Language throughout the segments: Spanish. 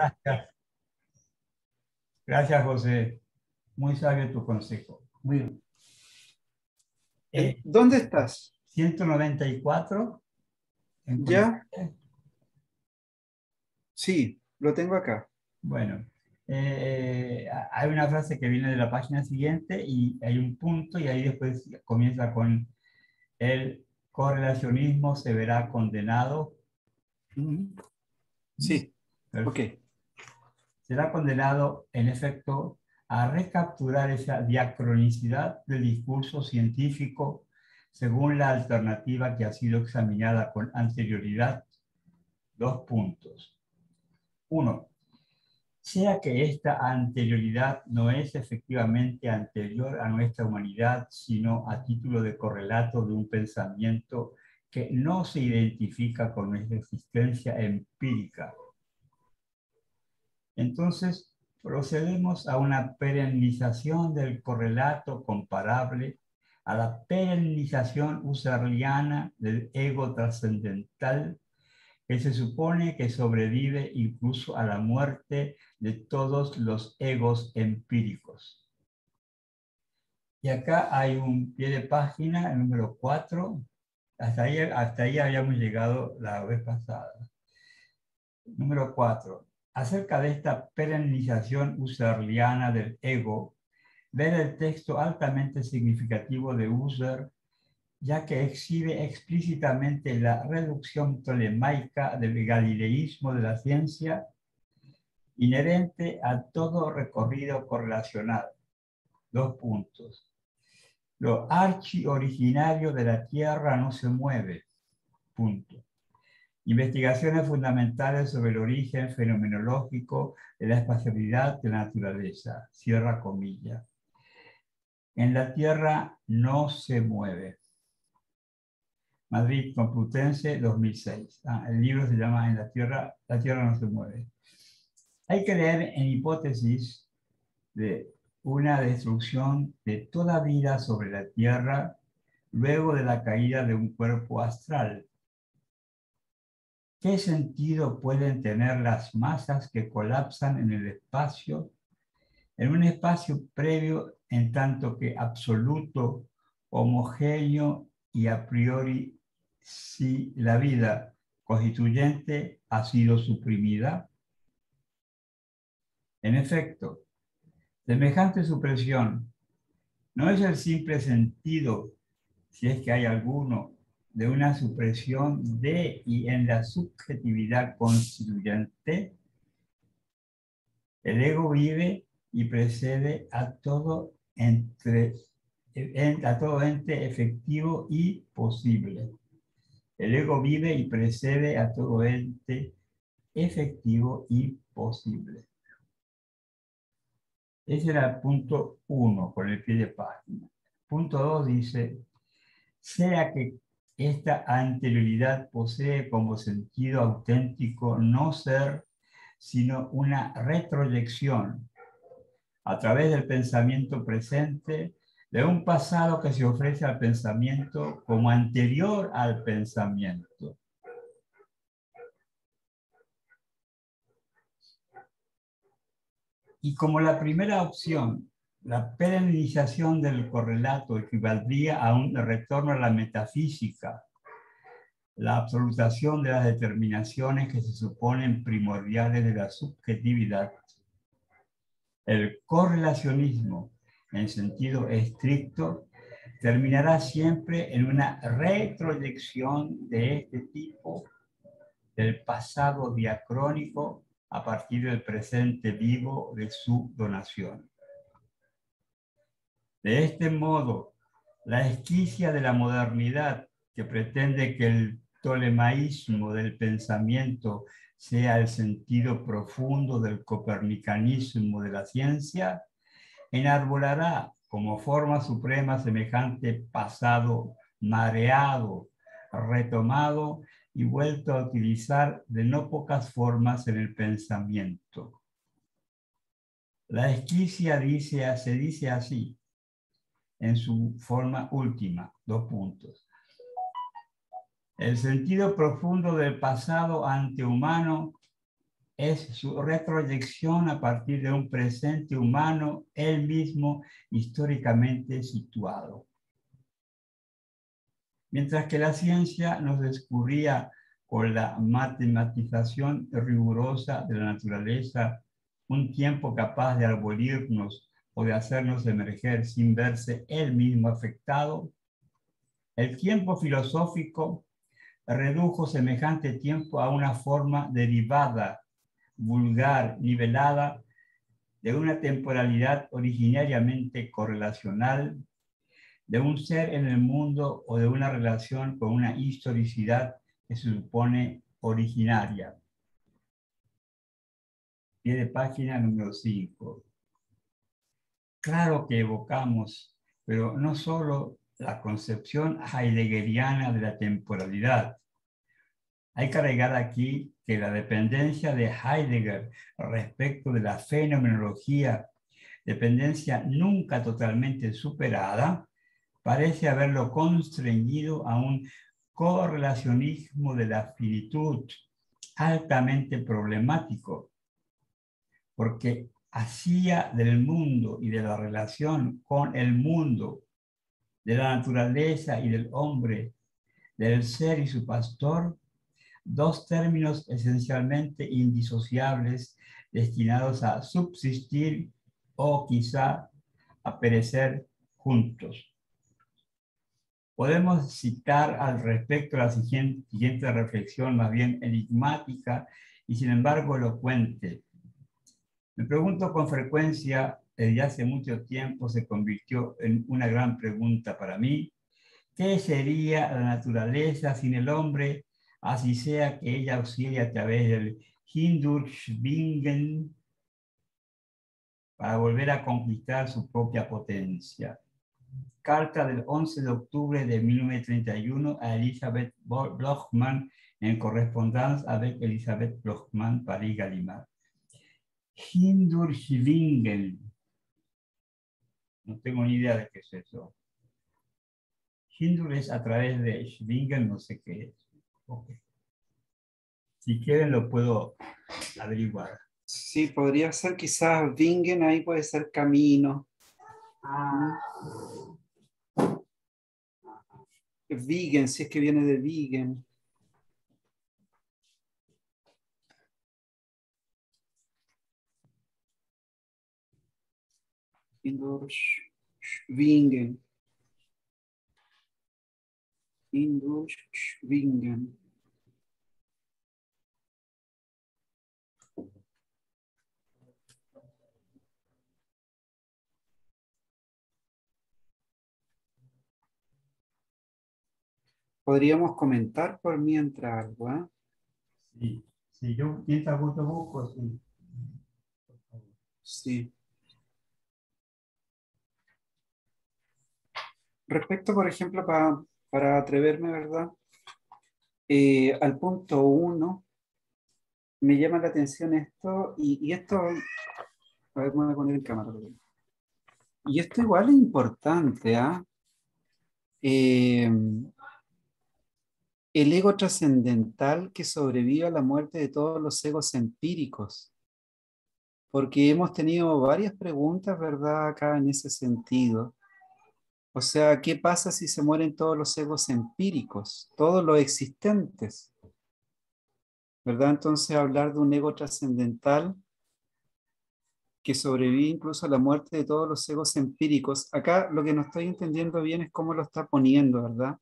Gracias. Gracias, José. Muy sabio tu consejo. Muy bien. ¿Dónde estás? 194. ¿Ya? Sí, lo tengo acá. Bueno, hay una frase que viene de la página siguiente y hay un punto y ahí después comienza con el correlacionismo se verá condenado. Sí, ok. Perfecto. Será condenado, en efecto, a recapturar esa diacronicidad del discurso científico según la alternativa que ha sido examinada con anterioridad. Dos puntos. Uno, sea que esta anterioridad no es efectivamente anterior a nuestra humanidad, sino a título de correlato de un pensamiento que no se identifica con nuestra existencia empírica. Entonces, procedemos a una perennización del correlato comparable a la perennización husserliana del ego trascendental, que se supone que sobrevive incluso a la muerte de todos los egos empíricos. Y acá hay un pie de página, el número 4. Hasta ahí habíamos llegado la vez pasada. Número 4. Acerca de esta perennización husserliana del ego, ver el texto altamente significativo de Husserl, ya que exhibe explícitamente la reducción tolemaica del galileísmo de la ciencia inherente a todo recorrido correlacional. Dos puntos. Lo archi-originario de la Tierra no se mueve. Punto. Investigaciones fundamentales sobre el origen fenomenológico de la espacialidad de la naturaleza. Cierra comillas. En la Tierra no se mueve. Madrid Complutense 2006. El libro se llama La Tierra no se mueve. Hay que leer en hipótesis de una destrucción de toda vida sobre la Tierra luego de la caída de un cuerpo astral. ¿Qué sentido pueden tener las masas que colapsan en el espacio, en un espacio previo en tanto que absoluto, homogéneo y a priori si la vida constituyente ha sido suprimida? En efecto, semejante supresión no es el simple sentido, si es que hay alguno, de una supresión de y en la subjetividad constituyente. El ego vive y precede a todo ente efectivo y posible. El ego vive y precede a todo ente efectivo y posible. Ese era el punto 1, con el pie de página. Punto 2 dice, sea que esta anterioridad posee como sentido auténtico no ser, sino una retroyección a través del pensamiento presente de un pasado que se ofrece al pensamiento como anterior al pensamiento. Y como la primera opción, la perennización del correlato equivaldría a un retorno a la metafísica, la absolutación de las determinaciones que se suponen primordiales de la subjetividad, el correlacionismo en sentido estricto terminará siempre en una retroyección de este tipo del pasado diacrónico a partir del presente vivo de su donación. De este modo, la esquicia de la modernidad que pretende que el tolemaísmo del pensamiento sea el sentido profundo del copernicanismo de la ciencia, enarbolará como forma suprema semejante pasado mareado, retomado y vuelto a utilizar de no pocas formas en el pensamiento. La esquicia se dice así, en su forma última, dos puntos. El sentido profundo del pasado antehumano es su retroyección a partir de un presente humano, él mismo históricamente situado. Mientras que la ciencia nos descubría con la matematización rigurosa de la naturaleza un tiempo capaz de arbolirnos o de hacernos emerger sin verse él mismo afectado, el tiempo filosófico redujo semejante tiempo a una forma derivada, vulgar, nivelada, de una temporalidad originariamente correlacional, de un ser en el mundo o de una relación con una historicidad que se supone originaria. Pie de página número 5. Claro que evocamos, pero no solo la concepción heideggeriana de la temporalidad. Hay que agregar aquí que la dependencia de Heidegger respecto de la fenomenología, dependencia nunca totalmente superada, parece haberlo constreñido a un correlacionismo de la finitud altamente problemático, porque hacía del mundo y de la relación con el mundo, de la naturaleza y del hombre, del ser y su pastor, dos términos esencialmente indisociables destinados a subsistir o quizá a perecer juntos. Podemos citar al respecto la siguiente reflexión, más bien enigmática y sin embargo elocuente. Me pregunto con frecuencia, desde hace mucho tiempo se convirtió en una gran pregunta para mí, ¿qué sería la naturaleza sin el hombre, así sea que ella auxilie a través del Hindurschwingen para volver a conquistar su propia potencia? Carta del 11 de octubre de 1931 a Elisabeth Blochmann en correspondencia avec Elisabeth Blochmann, París, Gallimard. Hindurschwingen. No tengo ni idea de qué es eso. Hindur es a través de Schwingen, no sé qué es. Okay. Si quieren lo puedo averiguar. Sí, podría ser quizás Wingen, ahí puede ser camino. Wigen, si es que viene de Wigen. Hindurschwingen. Hindurschwingen. Podríamos comentar por mientras algo, ¿eh? Sí, si yo mientras busco, sí. Sí. Respecto, por ejemplo, para atreverme, ¿verdad? Al punto 1, me llama la atención esto, y esto, a ver, me voy a poner en cámara. Y esto igual es importante, ¿ah? El ego trascendental que sobrevive a la muerte de todos los egos empíricos, porque hemos tenido varias preguntas, ¿verdad? Acá en ese sentido. O sea, ¿qué pasa si se mueren todos los egos empíricos, todos los existentes? ¿Verdad? Entonces hablar de un ego trascendental que sobrevive incluso a la muerte de todos los egos empíricos. Acá lo que no estoy entendiendo bien es cómo lo está poniendo, ¿verdad?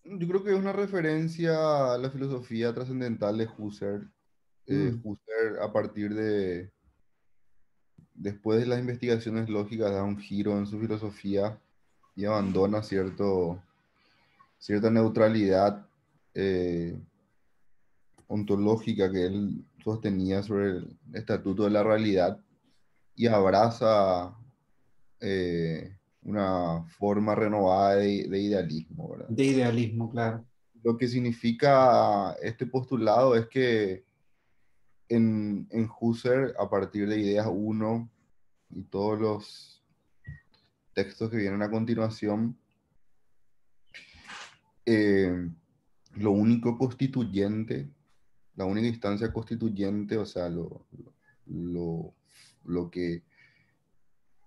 Yo creo que es una referencia a la filosofía trascendental de Husserl. Mm, Husserl, a partir de, después de las investigaciones lógicas, da un giro en su filosofía y abandona cierta neutralidad eh, ontológica que él sostenía sobre el estatuto de la realidad y abraza una forma renovada de idealismo, ¿verdad? de idealismo, claro. Lo que significa este postulado es que en Husserl, a partir de Ideas uno y todos los textos que vienen a continuación, eh, lo único constituyente, la única instancia constituyente, o sea, lo, lo que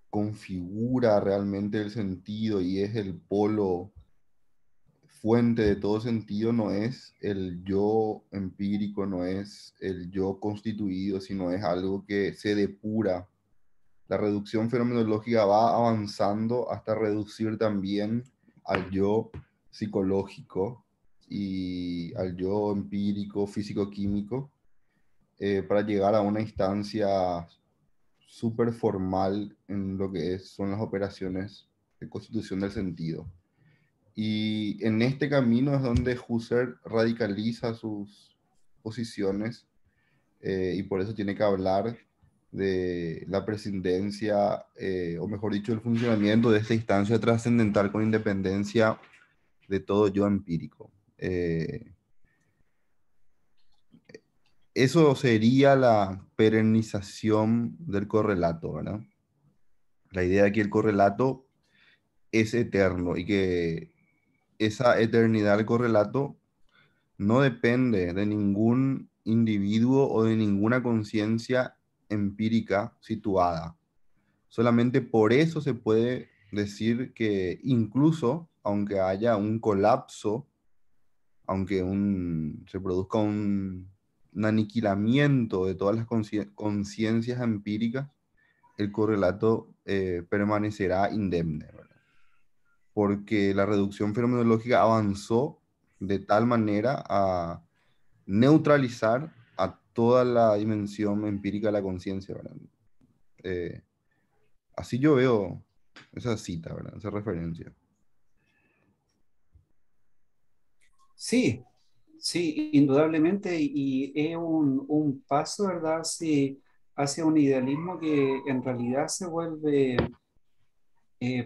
configura realmente el sentido y es el polo fuente de todo sentido, no es el yo empírico, no es el yo constituido, sino es algo que se depura. La reducción fenomenológica va avanzando hasta reducir también al yo psicológico y al yo empírico, físico-químico, para llegar a una instancia súper formal en lo que son las operaciones de constitución del sentido. Y en este camino es donde Husserl radicaliza sus posiciones, y por eso tiene que hablar de la prescindencia, o mejor dicho, el funcionamiento de esta instancia trascendental con independencia de todo yo empírico. Eso sería la perennización del correlato, ¿verdad? La idea de que el correlato es eterno y que esa eternidad del correlato no depende de ningún individuo o de ninguna conciencia empírica situada. Solamente por eso se puede decir que incluso aunque haya un colapso, aunque se produzca un aniquilamiento de todas las conciencias empíricas, el correlato permanecerá indemne, ¿verdad? Porque la reducción fenomenológica avanzó de tal manera a neutralizar a toda la dimensión empírica de la conciencia, ¿verdad? Eh, Así yo veo esa cita, ¿verdad? Esa referencia. Sí, sí, indudablemente, y es un paso, ¿verdad? Sí, hacia un idealismo que en realidad se vuelve,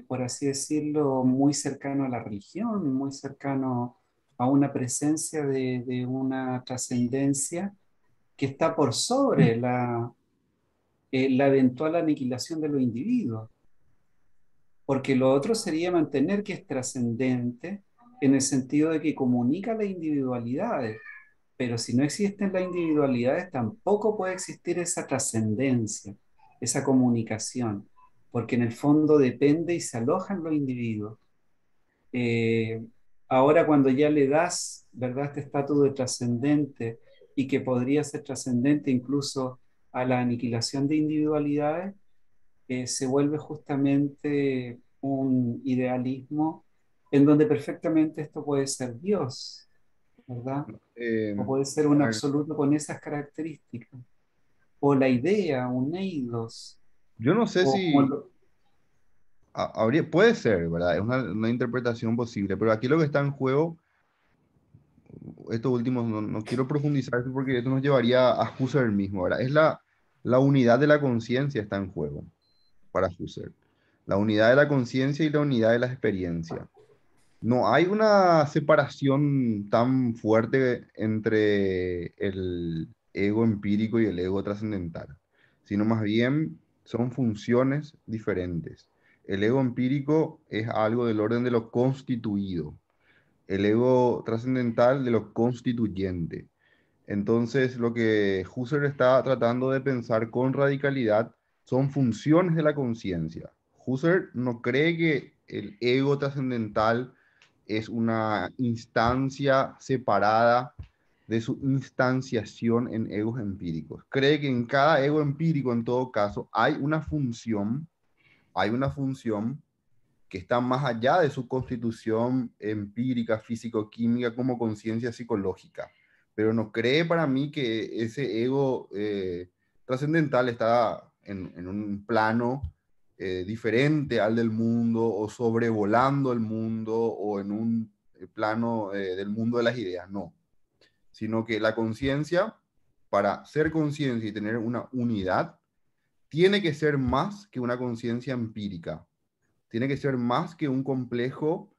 por así decirlo, muy cercano a la religión, muy cercano a una presencia de una trascendencia que está por sobre la eventual aniquilación de los individuos, porque lo otro sería mantener que es trascendente en el sentido de que comunica las individualidades, pero si no existen las individualidades tampoco puede existir esa trascendencia, esa comunicación, porque en el fondo depende y se alojan los individuos. Eh, Ahora cuando ya le das, ¿verdad?, este estatus de trascendente y que podría ser trascendente incluso a la aniquilación de individualidades, se vuelve justamente un idealismo en donde perfectamente esto puede ser Dios, ¿verdad? O puede ser un A ver, absoluto con esas características, o la idea, un eidos, yo no sé o como si puede ser, ¿verdad? Es una interpretación posible, pero aquí lo que está en juego, estos últimos, no quiero profundizar porque esto nos llevaría a Husserl mismo, ¿verdad? Es la unidad de la conciencia está en juego para Husserl. La unidad de la conciencia y la unidad de la experiencia. No hay una separación tan fuerte entre el ego empírico y el ego trascendental, sino más bien son funciones diferentes. El ego empírico es algo del orden de lo constituido, el ego trascendental de lo constituyente. Entonces, lo que Husserl está tratando de pensar con radicalidad son funciones de la conciencia. Husserl no cree que el ego trascendental es una instancia separada de su instanciación en egos empíricos. Cree que en cada ego empírico, en todo caso, hay una función que está más allá de su constitución empírica, físico-química, como conciencia psicológica. Pero no cree para mí que ese ego trascendental está en un plano diferente al del mundo o sobrevolando el mundo o en un plano del mundo de las ideas, no. Sino que la conciencia, para ser conciencia y tener una unidad, tiene que ser más que una conciencia empírica, tiene que ser más que un complejo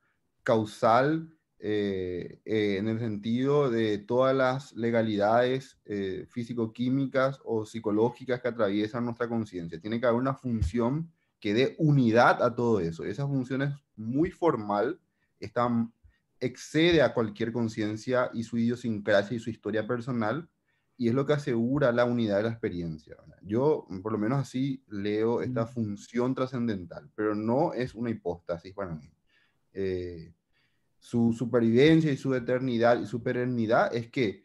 causal en el sentido de todas las legalidades físico-químicas o psicológicas que atraviesan nuestra conciencia. Tiene que haber una función que dé unidad a todo eso. Esa función es muy formal, está excede a cualquier conciencia y su idiosincrasia y su historia personal, y es lo que asegura la unidad de la experiencia, ¿verdad? Yo, por lo menos así, leo esta función trascendental, pero no es una hipóstasis para mí. Su supervivencia y su eternidad y su perennidad es que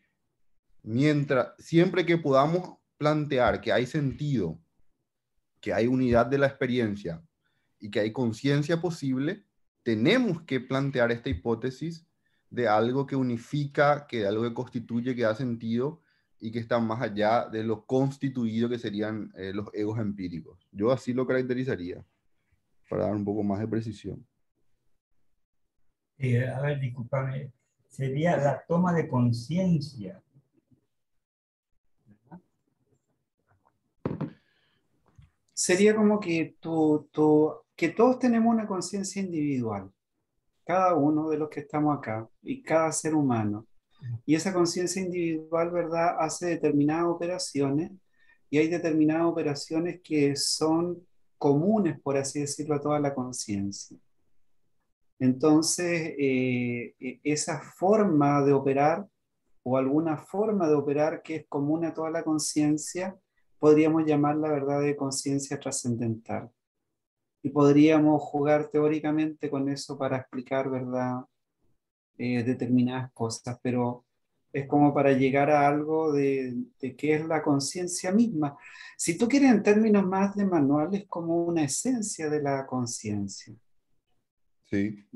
siempre que podamos plantear que hay sentido, que hay unidad de la experiencia y que hay conciencia posible, tenemos que plantear esta hipótesis de algo que unifica, que de algo que constituye, que da sentido y que está más allá de lo constituido que serían los egos empíricos. Yo así lo caracterizaría, para dar un poco más de precisión. A ver, discúlpame, sería la toma de conciencia. Sería como que, que todos tenemos una conciencia individual, cada uno de los que estamos acá y cada ser humano. Y esa conciencia individual, ¿verdad?, hace determinadas operaciones y hay determinadas operaciones que son comunes, por así decirlo, a toda la conciencia. Entonces, esa forma de operar o alguna forma de operar que es común a toda la conciencia, podríamos llamarla, ¿verdad?, de conciencia trascendental. Y podríamos jugar teóricamente con eso para explicar, ¿verdad?, determinadas cosas, pero es como para llegar a algo de qué es la conciencia misma. Si tú quieres en términos más de manual, es como una esencia de la conciencia. Sí.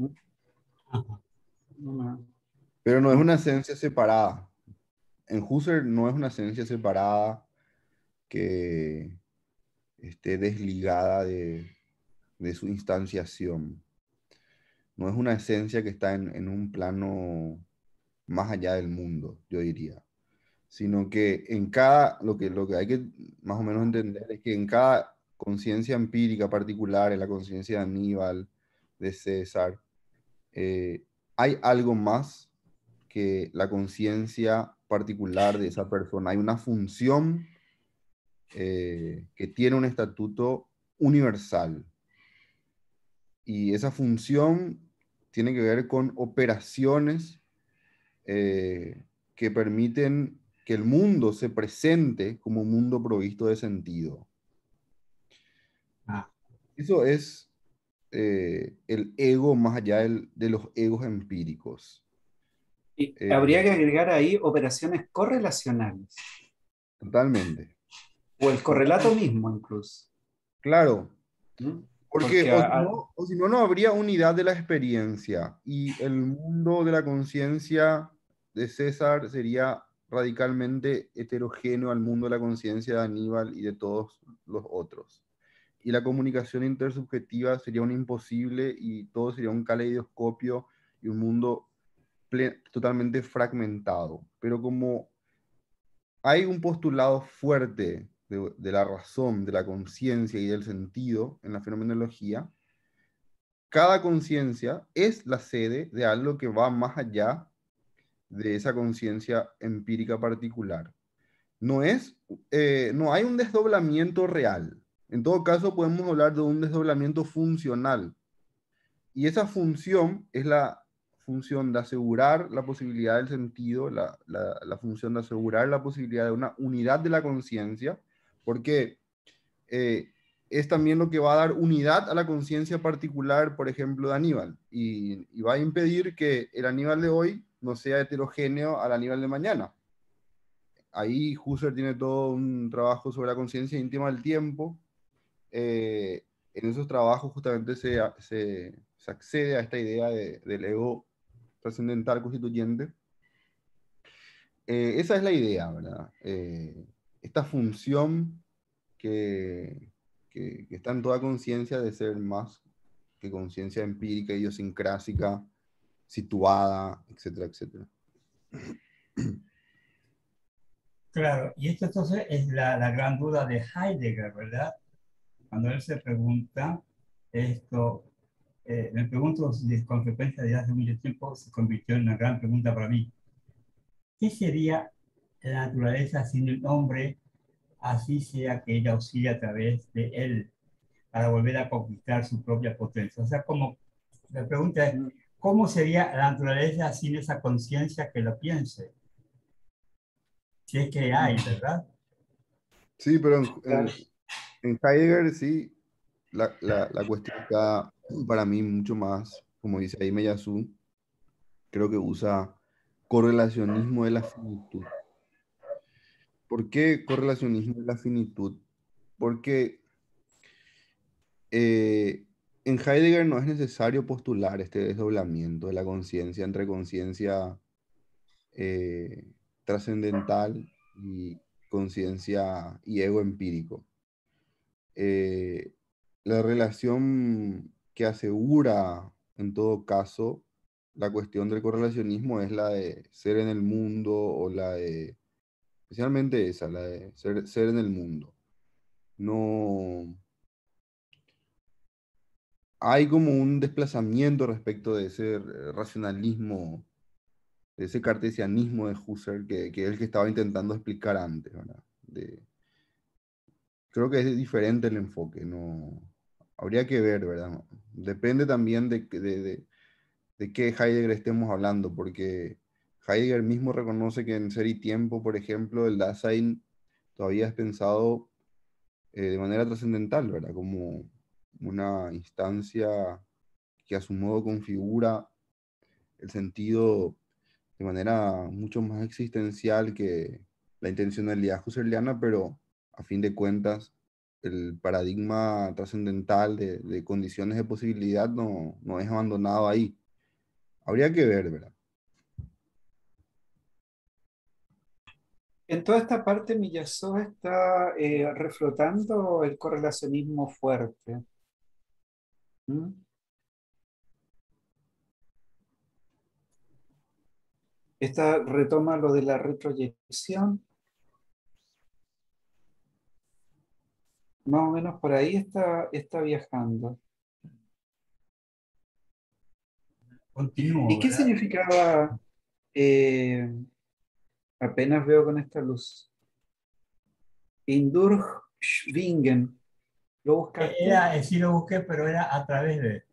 Una- Pero no es una esencia separada. En Husserl no es una esencia separada que esté desligada de su instanciación. No es una esencia que está en un plano más allá del mundo, yo diría. Sino que lo que hay que más o menos entender es que en cada conciencia empírica particular, en la conciencia de Aníbal, de César, hay algo más que la conciencia particular de esa persona. Hay una función que tiene un estatuto universal. Y esa función tiene que ver con operaciones que permiten que el mundo se presente como un mundo provisto de sentido. Eso es el ego más allá de los egos empíricos. Y habría que agregar ahí operaciones correlacionales, Totalmente. o el correlato mismo incluso. Claro, ¿Mm? porque Porque o si no, no habría unidad de la experiencia y el mundo de la conciencia de César sería radicalmente heterogéneo al mundo de la conciencia de Aníbal y de todos los otros. Y la comunicación intersubjetiva sería un imposible y todo sería un caleidoscopio y un mundo totalmente fragmentado. Pero como hay un postulado fuerte de la razón, de la conciencia y del sentido en la fenomenología, cada conciencia es la sede de algo que va más allá de esa conciencia empírica particular. No hay un desdoblamiento real. En todo caso, podemos hablar de un desdoblamiento funcional. Y esa función es la función de asegurar la posibilidad del sentido, la función de asegurar la posibilidad de una unidad de la conciencia, porque es también lo que va a dar unidad a la conciencia particular, por ejemplo, de Aníbal, y va a impedir que el Aníbal de hoy no sea heterogéneo al Aníbal de mañana. Ahí Husserl tiene todo un trabajo sobre la conciencia íntima del tiempo. En esos trabajos justamente se accede a esta idea del ego trascendental constituyente. Esa es la idea, ¿verdad? Esta función que está en toda conciencia de ser más que conciencia empírica, idiosincrásica, situada, etcétera, etcétera. Claro, y esto entonces es la gran duda de Heidegger, ¿verdad? Cuando él se pregunta esto, me pregunto si con frecuencia desde hace mucho tiempo se convirtió en una gran pregunta para mí. ¿Qué sería la naturaleza sin el hombre, así sea que ella oscile a través de él para volver a conquistar su propia potencia? O sea, como la pregunta es, ¿Cómo sería la naturaleza sin esa conciencia que lo piense? Si es que hay, ¿verdad? Sí, pero Claro. en Heidegger sí, la cuestión está para mí mucho más, como dice ahí Meyasu, creo que usa correlacionismo de la finitud. ¿Por qué correlacionismo de la finitud? Porque en Heidegger no es necesario postular este desdoblamiento de la conciencia entre conciencia eh, trascendental y conciencia y ego empírico. Eh, la relación que asegura, en todo caso, la cuestión del correlacionismo es la de ser en el mundo o la de, especialmente esa, la de ser en el mundo. No hay como un desplazamiento respecto de ese racionalismo, de ese cartesianismo de Husserl que es el que estaba intentando explicar antes, ¿verdad? Creo que es diferente el enfoque, no habría que ver, ¿verdad? Depende también de qué Heidegger estemos hablando, porque Heidegger mismo reconoce que en Ser y Tiempo, por ejemplo, el Dasein todavía es pensado de manera trascendental, ¿verdad? Como una instancia que a su modo configura el sentido de manera mucho más existencial que la intencionalidad husserliana, pero a fin de cuentas el paradigma trascendental de condiciones de posibilidad no es abandonado ahí. Habría que ver, ¿verdad? En toda esta parte, Miyazo está reflotando el correlacionismo fuerte. ¿Mm? Esta retoma lo de la retroyección. Más o menos por ahí está viajando. ¿Y Continúo, qué ¿verdad? significaba? eh, Apenas veo con esta luz. Indurchschwingen. ¿Lo buscaste? Sí lo busqué, pero era a través de...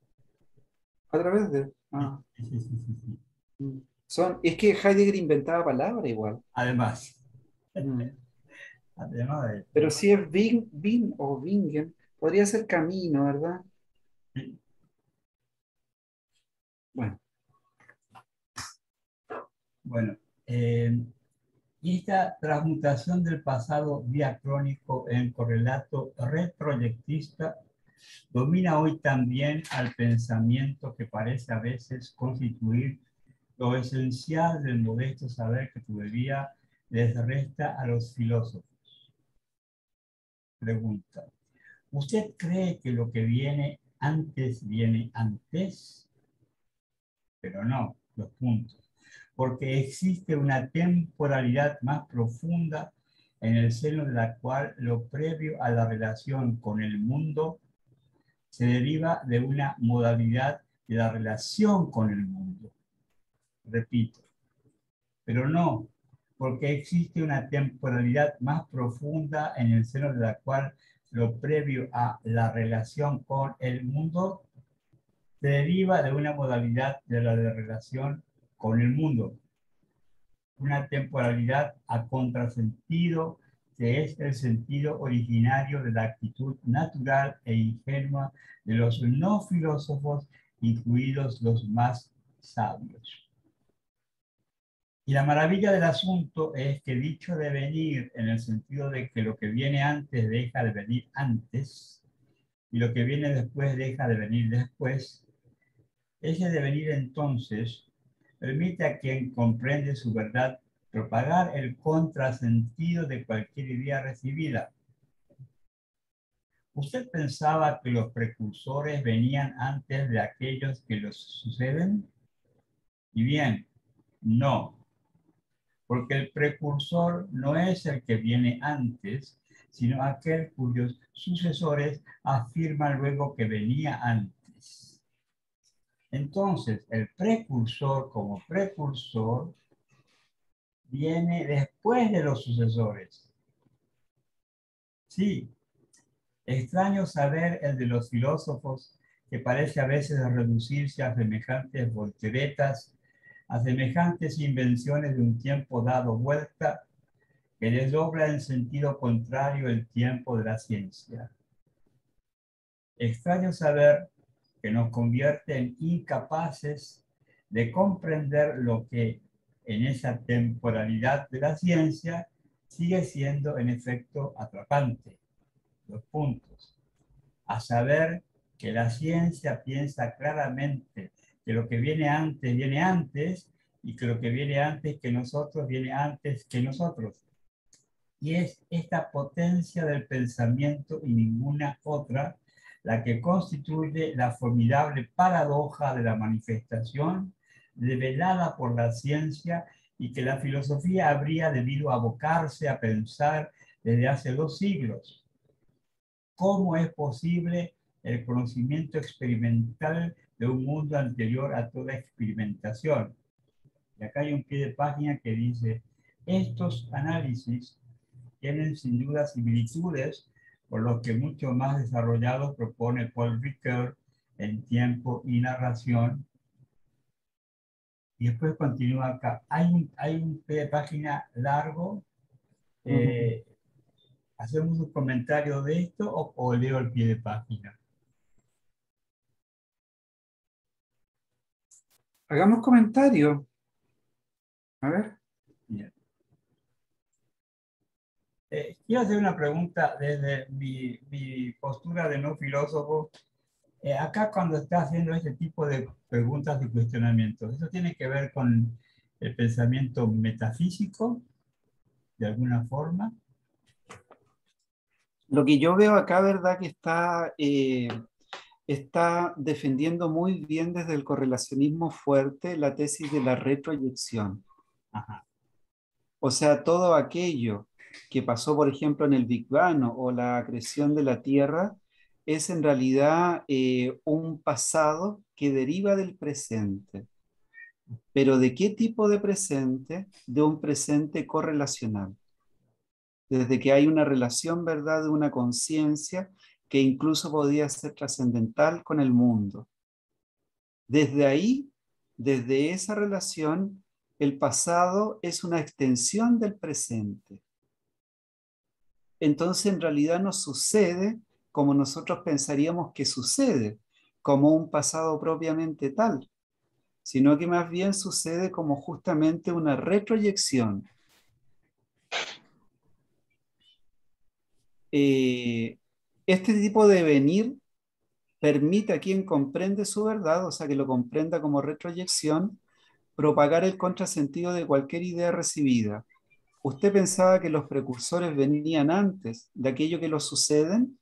A través de. Sí, Ah, sí, sí, sí, sí. es que Heidegger inventaba palabras igual. Además, Mm. además de... Pero si es Wien o Wingen, podría ser camino, ¿verdad? Sí. Bueno, Bueno, y esta transmutación del pasado diacrónico en correlato retroyectista domina hoy también al pensamiento que parece a veces constituir lo esencial del modesto saber que todavía les resta a los filósofos. Pregunta: ¿usted cree que lo que viene antes? Pero no, los puntos. Porque existe una temporalidad más profunda en el seno de la cual lo previo a la relación con el mundo se deriva de una modalidad de la relación con el mundo. Repito, pero no, porque existe una temporalidad más profunda en el seno de la cual lo previo a la relación con el mundo se deriva de una modalidad de la de relación con el mundo, una temporalidad a contrasentido que es el sentido originario de la actitud natural e ingenua de los no filósofos, incluidos los más sabios. Y la maravilla del asunto es que dicho devenir, en el sentido de que lo que viene antes deja de venir antes y lo que viene después deja de venir después, ese devenir entonces permite a quien comprende su verdad propagar el contrasentido de cualquier idea recibida. ¿Usted pensaba que los precursores venían antes de aquellos que los suceden? Y bien, no, porque el precursor no es el que viene antes, sino aquel cuyos sucesores afirman luego que venía antes. Entonces, el precursor como precursor viene después de los sucesores. Sí, extraño saber el de los filósofos que parece a veces reducirse a semejantes volteretas, a semejantes invenciones de un tiempo dado vuelta, que desdobla en sentido contrario el tiempo de la ciencia. Extraño saber que nos convierte en incapaces de comprender lo que en esa temporalidad de la ciencia sigue siendo en efecto atrapante. Dos puntos. A saber que la ciencia piensa claramente que lo que viene antes y que lo que viene antes que nosotros viene antes que nosotros. Y es esta potencia del pensamiento y ninguna otra la que constituye la formidable paradoja de la manifestación revelada por la ciencia y que la filosofía habría debido abocarse a pensar desde hace 2 siglos. ¿Cómo es posible el conocimiento experimental de un mundo anterior a toda experimentación? Y acá hay un pie de página que dice, estos análisis tienen sin duda similitudes por los que mucho más desarrollados propone Paul Ricoeur en Tiempo y Narración. Y después continúa acá. Hay un pie de página largo. ¿Hacemos un comentario de esto o leo el pie de página? Hagamos comentario. A ver. Bien. Quiero hacer una pregunta desde mi postura de no filósofo. Acá cuando está haciendo este tipo de preguntas y cuestionamientos, ¿eso tiene que ver con el pensamiento metafísico de alguna forma? Lo que yo veo acá, ¿verdad? Que está defendiendo muy bien desde el correlacionismo fuerte la tesis de la retroyección. Ajá. O sea, todo aquello que pasó, por ejemplo, en el Big Bang o la creación de la Tierra, es en realidad un pasado que deriva del presente. ¿Pero de qué tipo de presente? De un presente correlacional. Desde que hay una relación, ¿verdad?, de una conciencia que incluso podía ser trascendental con el mundo. Desde ahí, desde esa relación, el pasado es una extensión del presente. Entonces, en realidad no sucede como nosotros pensaríamos que sucede, como un pasado propiamente tal, sino que más bien sucede como justamente una retroyección. Este tipo de venir permite a quien comprende su verdad, o sea, que lo comprenda como retroyección, propagar el contrasentido de cualquier idea recibida. ¿Usted pensaba que los precursores venían antes de aquello que los suceden?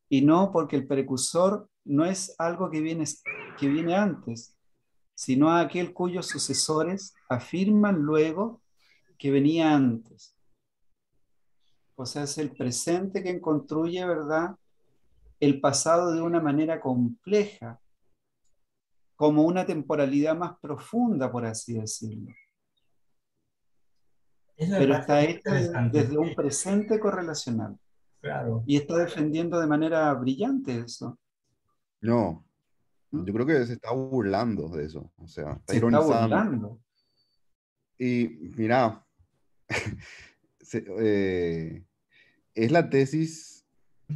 Y no, porque el precursor no es algo que viene antes, sino aquel cuyos sucesores afirman luego que venía antes. O sea, es el presente quien construye, ¿verdad?, el pasado de una manera compleja, como una temporalidad más profunda, por así decirlo. Eso me Pero parece está muy hecho interesante. desde un presente correlacional. Claro. Y está defendiendo de manera brillante eso. No, ¿No? yo creo que se está burlando de eso, o sea, está Se está ironizando. burlando. Y mira, se- es la tesis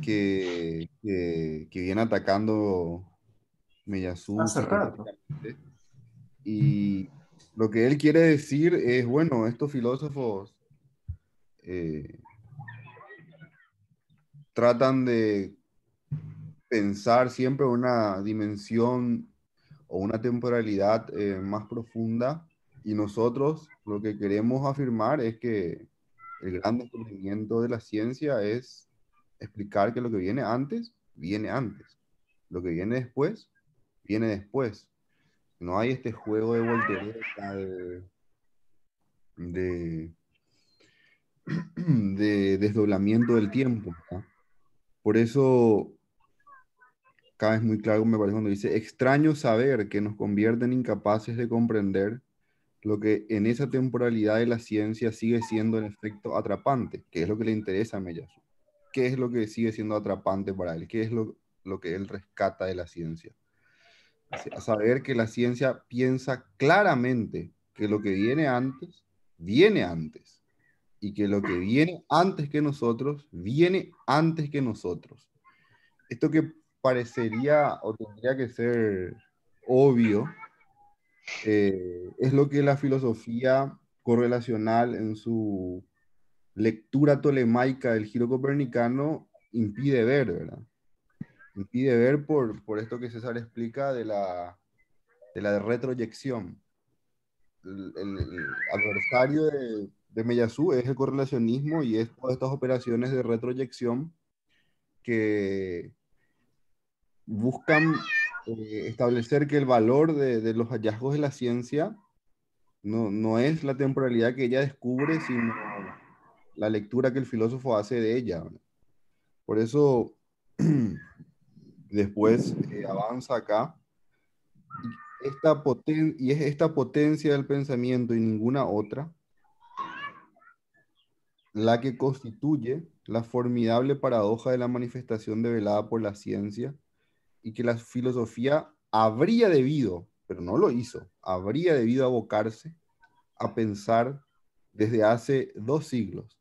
que viene atacando Meyasu Hace rato. sistemáticamente. Y lo que él quiere decir es, bueno, estos filósofos eh, tratan de pensar siempre una dimensión o una temporalidad más profunda, y nosotros lo que queremos afirmar es que el gran descubrimiento de la ciencia es explicar que lo que viene antes, lo que viene después. No hay este juego de voltereta, de, de desdoblamiento del tiempo, ¿no? Por eso, cada vez muy claro, me parece cuando dice, extraño saber que nos convierten incapaces de comprender lo que en esa temporalidad de la ciencia sigue siendo en efecto atrapante, que es lo que le interesa a Meyasu. ¿Qué es lo que sigue siendo atrapante para él? ¿Qué es lo que él rescata de la ciencia. A saber que la ciencia piensa claramente que lo que viene antes, y que lo que viene antes que nosotros, viene antes que nosotros. Esto que parecería o tendría que ser obvio, es lo que la filosofía correlacional en su lectura tolemaica del giro copernicano impide ver, ¿verdad? Impide ver por esto que César explica de la retroyección. El adversario de Meillassoux es el correlacionismo y es todas estas operaciones de retroyección que buscan establecer que el valor de los hallazgos de la ciencia no es la temporalidad que ella descubre, sino la lectura que el filósofo hace de ella, ¿verdad? Por eso, después avanza acá, y es esta potencia del pensamiento y ninguna otra la que constituye la formidable paradoja de la manifestación develada por la ciencia, y que la filosofía habría debido, pero no lo hizo, habría debido abocarse a pensar desde hace 2 siglos.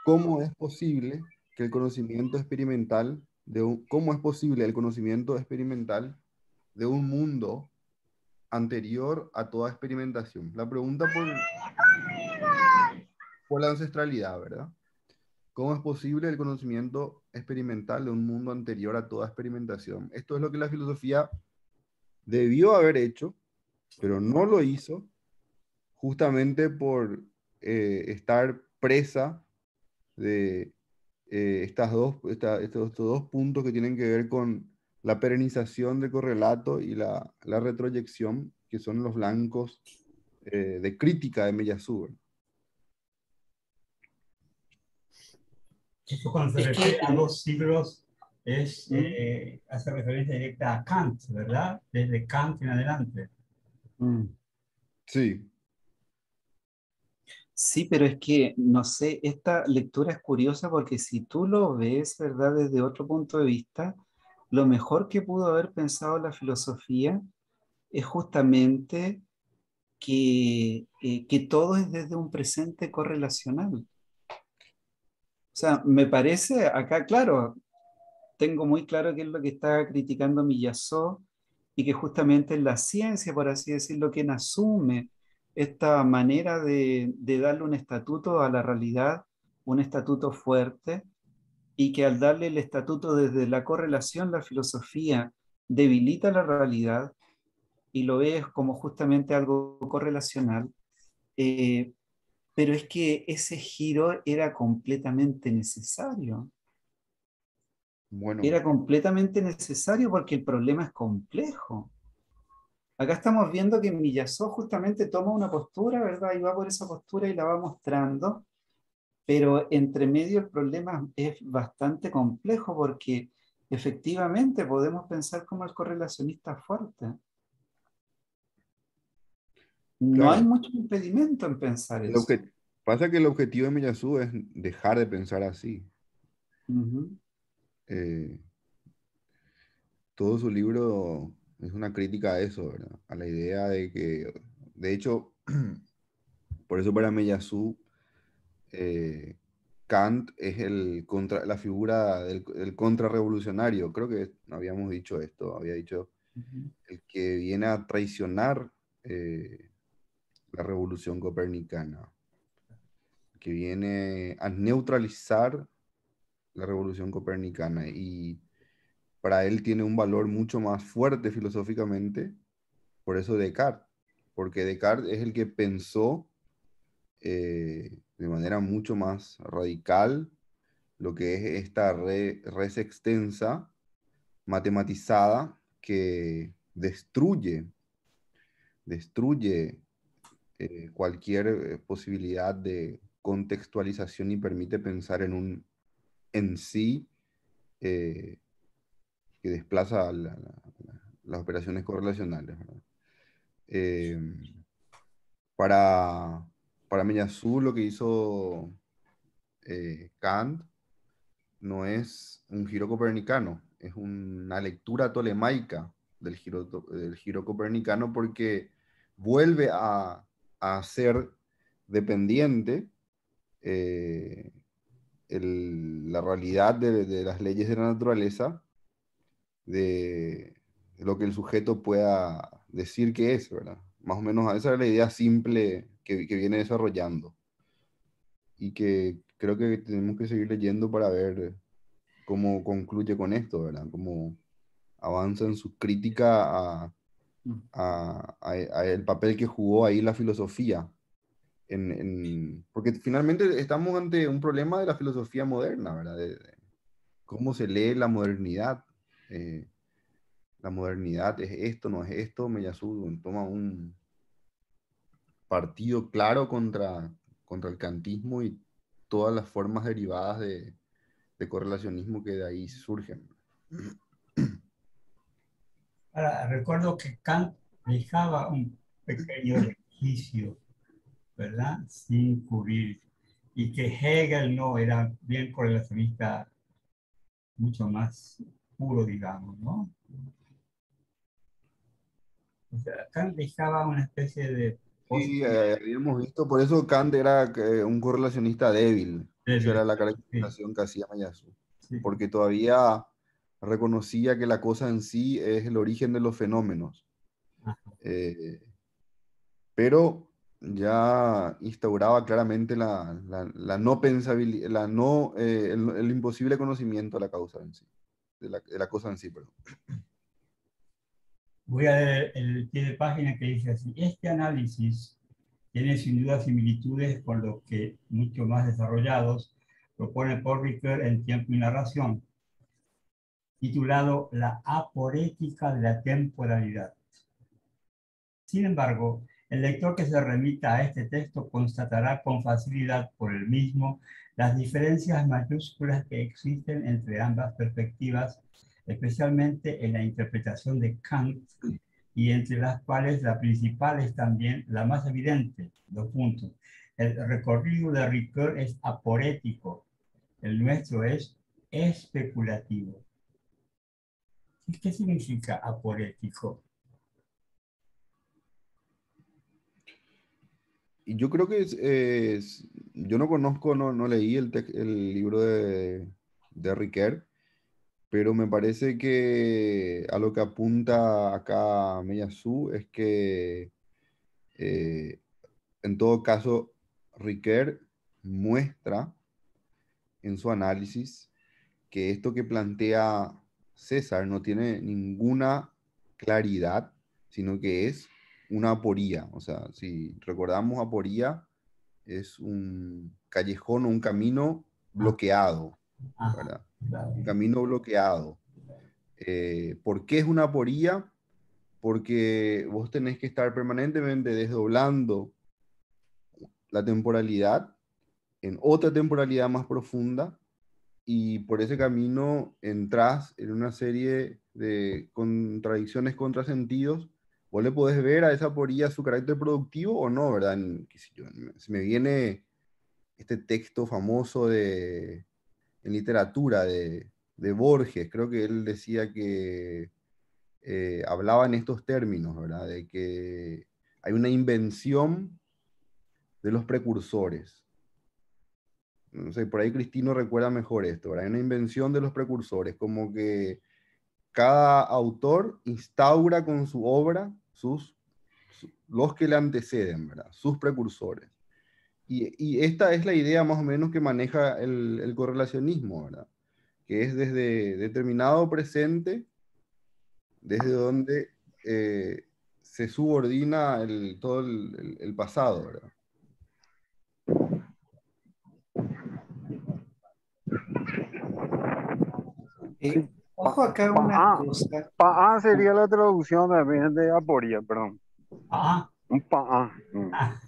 ¿Cómo es posible que el conocimiento experimental cómo es posible el conocimiento experimental de un mundo anterior a toda experimentación? La pregunta por la ancestralidad, ¿verdad? ¿Cómo es posible el conocimiento experimental de un mundo anterior a toda experimentación? Esto es lo que la filosofía debió haber hecho, pero no lo hizo, justamente por estar presa de estos dos puntos que tienen que ver con la perenización del correlato y la retroyección, que son los blancos de crítica de Meillassoux. Esto cuando se Es refiere que, a 2 siglos ¿Mm? hace referencia directa a Kant, ¿verdad? Desde Kant en adelante. Mm. Sí, Sí, pero es que, no sé, esta lectura es curiosa porque si tú lo ves, ¿verdad? Desde otro punto de vista, lo mejor que pudo haber pensado la filosofía es justamente que todo es desde un presente correlacional. O sea, me parece, acá, claro, tengo muy claro qué es lo que está criticando Miyazo y que justamente es la ciencia, por así decirlo, quien asume esta manera de darle un estatuto a la realidad, un estatuto fuerte, y que al darle el estatuto desde la correlación, la filosofía debilita la realidad y lo ves como justamente algo correlacional. eh, pero es que ese giro era completamente necesario. bueno, Era completamente necesario porque el problema es complejo. Acá estamos viendo que Millazó justamente toma una postura, ¿verdad? Y va por esa postura y la va mostrando, pero entre medio el problema es bastante complejo porque efectivamente podemos pensar como el correlacionista fuerte. No hay claro. mucho impedimento en pensar El eso. obje- Pasa que el objetivo de Meillassoux es dejar de pensar así. Ujú, Eh, Todo su libro es una crítica a eso, ¿verdad? A la idea de que, de hecho, por eso para Meillassoux, eh, Kant es la figura del contrarrevolucionario. Creo que no habíamos dicho esto, había dicho ujú. el que viene a traicionar la revolución copernicana, que viene a neutralizar la revolución copernicana, y para él tiene un valor mucho más fuerte filosóficamente. Por eso Descartes, porque Descartes es el que pensó de manera mucho más radical lo que es esta res extensa, matematizada, que destruye cualquier posibilidad de contextualización y permite pensar en sí, eh, que desplaza las operaciones correlacionales, ¿verdad? Eh, para, para Meillassoux lo que hizo Kant no es un giro copernicano, es una lectura tolemaica del giro copernicano porque vuelve a ser dependiente la realidad de las leyes de la naturaleza de lo que el sujeto pueda decir que es, ¿verdad? Más o menos esa es la idea simple que viene desarrollando y que creo que tenemos que seguir leyendo para ver cómo concluye con esto, ¿verdad? Cómo avanza en su crítica a el papel que jugó ahí la filosofía. Porque finalmente estamos ante un problema de la filosofía moderna, ¿verdad? De cómo se lee la modernidad. La modernidad es esto, no es esto. Meyasu toma un partido claro contra el kantismo y todas las formas derivadas de correlacionismo que de ahí surgen. Ahora, recuerdo que Kant dejaba un pequeño resquicio, ¿verdad? Sin cubrir. Y que Hegel no era bien correlacionista, mucho más puro, digamos, ¿no? O sea, Kant dejaba una especie de Sí, posibilidad habíamos visto, por eso Kant era un correlacionista débil. Esa era de... la Sí, caracterización que hacía Mayasu. sí. Porque todavía reconocía que la cosa en sí es el origen de los fenómenos. Ajá. Eh, pero ya instauraba claramente la no pensabilidad, el imposible conocimiento de la causa en sí, de la cosa en sí, perdón. Voy a leer el pie de página que dice así: este análisis tiene sin duda similitudes con los que mucho más desarrollados propone Paul Ricoeur en Tiempo y Narración, titulado La aporética de la temporalidad. Sin embargo, el lector que se remita a este texto constatará con facilidad por el mismo las diferencias mayúsculas que existen entre ambas perspectivas, especialmente en la interpretación de Kant, y entre las cuales la principal es también la más evidente. Dos puntos. El recorrido de Ricoeur es aporético, el nuestro es especulativo. ¿Qué significa aporético? Y yo creo que yo no conozco, no leí el libro de Riquet, pero me parece que a lo que apunta acá Meyasu es que eh, en todo caso Riquet muestra en su análisis que esto que plantea César no tiene ninguna claridad, sino que es una aporía. O sea, si recordamos aporía, es un callejón o un camino Ah, bloqueado, ajá, ¿verdad? claro. Un camino bloqueado. ¿Por qué es una aporía? Porque vos tenés que estar permanentemente desdoblando la temporalidad en otra temporalidad más profunda y por ese camino entras en una serie de contradicciones, contrasentidos. Vos le podés ver a esa aporía su carácter productivo o no, ¿verdad? Qué sé yo, se me viene este texto famoso en literatura de Borges, creo que él decía que hablaba en estos términos, ¿verdad? De que hay una invención de los precursores. No sé, por ahí Cristino recuerda mejor esto, ¿verdad? Hay una invención de los precursores, como que cada autor instaura con su obra los que le anteceden, ¿verdad? Sus precursores. Y esta es la idea más o menos que maneja el correlacionismo, ¿verdad? Que es desde determinado presente, desde donde se subordina todo el pasado, ¿verdad? Eh, Sí, ojo acá una pa cosa. pa sería la traducción también de aporía, perdón. Ah, Un pa. ah,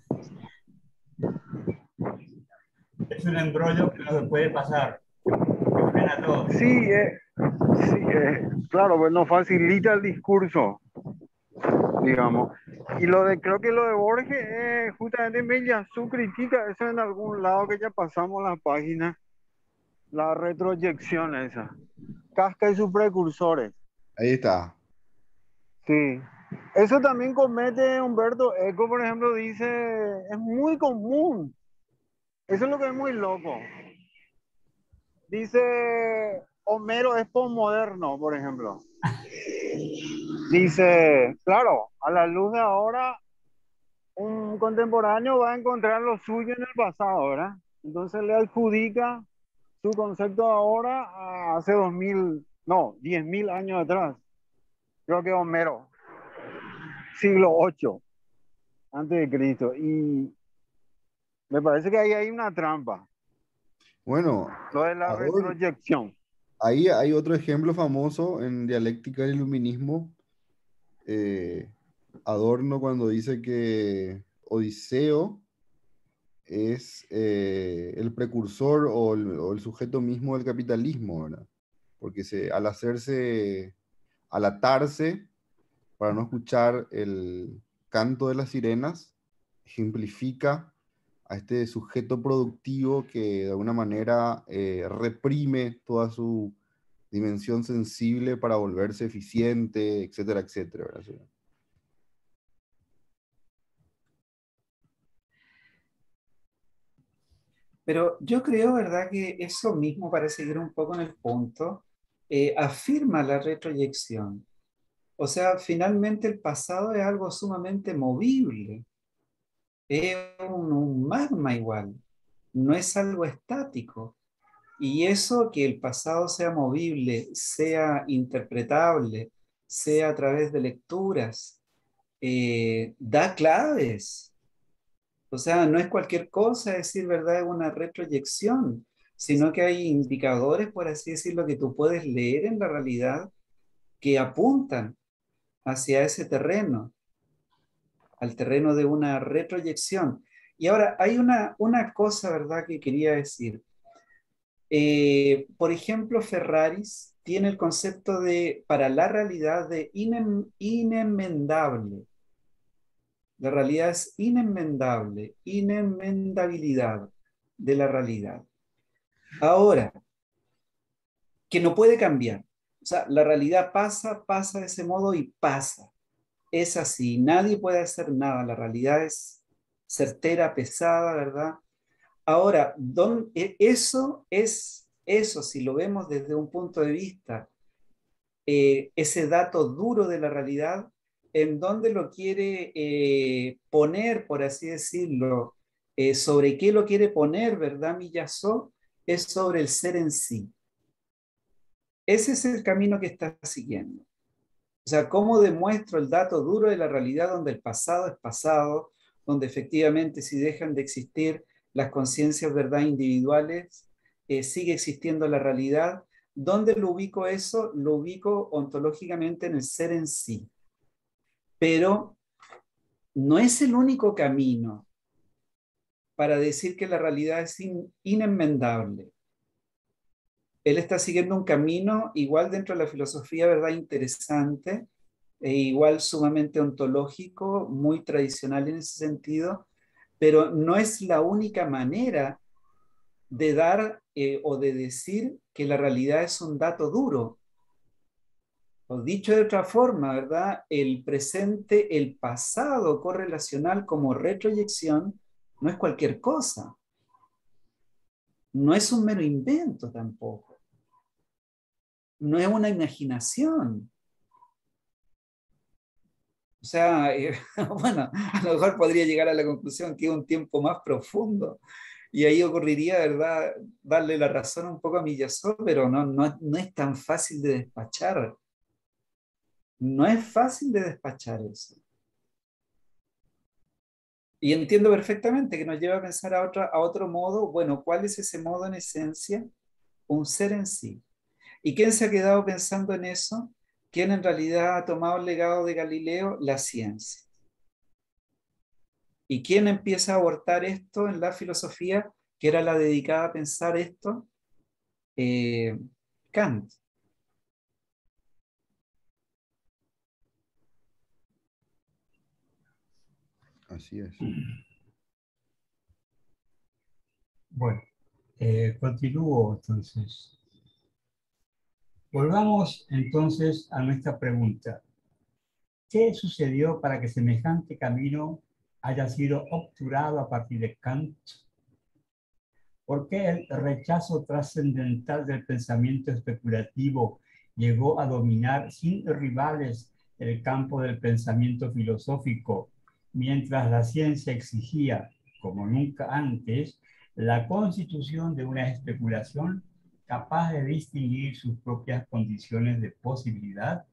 es un embrollo que no se puede pasar, que frena todo. Sí, sí claro, pues nos facilita el discurso, digamos. Y creo que lo de Borges, justamente su critica eso en algún lado que ya pasamos la página, la retroyección esa. Casca y sus precursores. Ahí está. Sí. Eso también comete Humberto Eco, por ejemplo, dice, es muy común. Eso es lo que es muy loco. Dice, Homero es posmoderno, por ejemplo. Dice, claro, a la luz de ahora, un contemporáneo va a encontrar lo suyo en el pasado, ¿verdad? Entonces le adjudica su concepto ahora a hace 2000, no, 10.000 años atrás. Creo que Homero, siglo VIII antes de Cristo. Y me parece que ahí hay una trampa, Bueno, lo de la Adorno, retroyección. ahí hay otro ejemplo famoso en dialéctica del iluminismo. eh, Adorno cuando dice que Odiseo es el precursor o el sujeto mismo del capitalismo, ¿verdad? Porque al atarse para no escuchar el canto de las sirenas, ejemplifica a este sujeto productivo que de alguna manera reprime toda su dimensión sensible para volverse eficiente, etcétera, etcétera, ¿verdad? Sí. Pero yo creo, ¿verdad?, que eso mismo, para seguir un poco en el punto, afirma la retroyección. O sea, finalmente el pasado es algo sumamente movible, es un magma igual, no es algo estático. Y eso, que el pasado sea movible, sea interpretable, sea a través de lecturas, da claves. O sea, no es cualquier cosa decir verdad, es una retroyección, sino que hay indicadores, por así decirlo, que tú puedes leer en la realidad que apuntan hacia ese terreno, al terreno de una retroyección. Y ahora hay una cosa, ¿verdad?, que quería decir. Por ejemplo, Ferraris tiene el concepto de, para la realidad, de inemendable. La realidad es inemendable, inemendabilidad de la realidad. Ahora, que no puede cambiar. O sea, la realidad pasa, pasa de ese modo y pasa. Es así, nadie puede hacer nada. La realidad es certera, pesada, ¿verdad? Ahora, eso si lo vemos desde un punto de vista, ese dato duro de la realidad, en dónde lo quiere poner, por así decirlo, sobre qué lo quiere poner, ¿verdad, Miyazo? Es sobre el ser en sí. Ese es el camino que está siguiendo. O sea, cómo demuestro el dato duro de la realidad donde el pasado es pasado, donde efectivamente si dejan de existir las conciencias, ¿verdad?, individuales, sigue existiendo la realidad. ¿Dónde lo ubico eso? Lo ubico ontológicamente en el ser en sí. Pero no es el único camino para decir que la realidad es inemendable. Él está siguiendo un camino igual dentro de la filosofía, ¿verdad?, interesante, e igual sumamente ontológico, muy tradicional en ese sentido, pero no es la única manera de dar o de decir que la realidad es un dato duro. O dicho de otra forma, ¿verdad? El presente, el pasado correlacional como retroyección no es cualquier cosa, no es un mero invento tampoco, no es una imaginación. O sea, bueno, a lo mejor podría llegar a la conclusión que es un tiempo más profundo y ahí ocurriría, ¿verdad?, darle la razón un poco a Miyazo, pero no es tan fácil de despachar. No es fácil de despachar eso. Y entiendo perfectamente que nos lleva a pensar a otro modo. Bueno, ¿cuál es ese modo en esencia? Un ser en sí. ¿Y quién se ha quedado pensando en eso? ¿Quién en realidad ha tomado el legado de Galileo? La ciencia. ¿Y quién empieza a abortar esto en la filosofía, que era la dedicada a pensar esto? Eh, Kant. Así es. Bueno, continúo entonces. Volvamos entonces a nuestra pregunta. ¿Qué sucedió para que semejante camino haya sido obturado a partir de Kant? ¿Por qué el rechazo trascendental del pensamiento especulativo llegó a dominar sin rivales el campo del pensamiento filosófico, mientras la ciencia exigía, como nunca antes, la constitución de una especulación capaz de distinguir sus propias condiciones de posibilidad?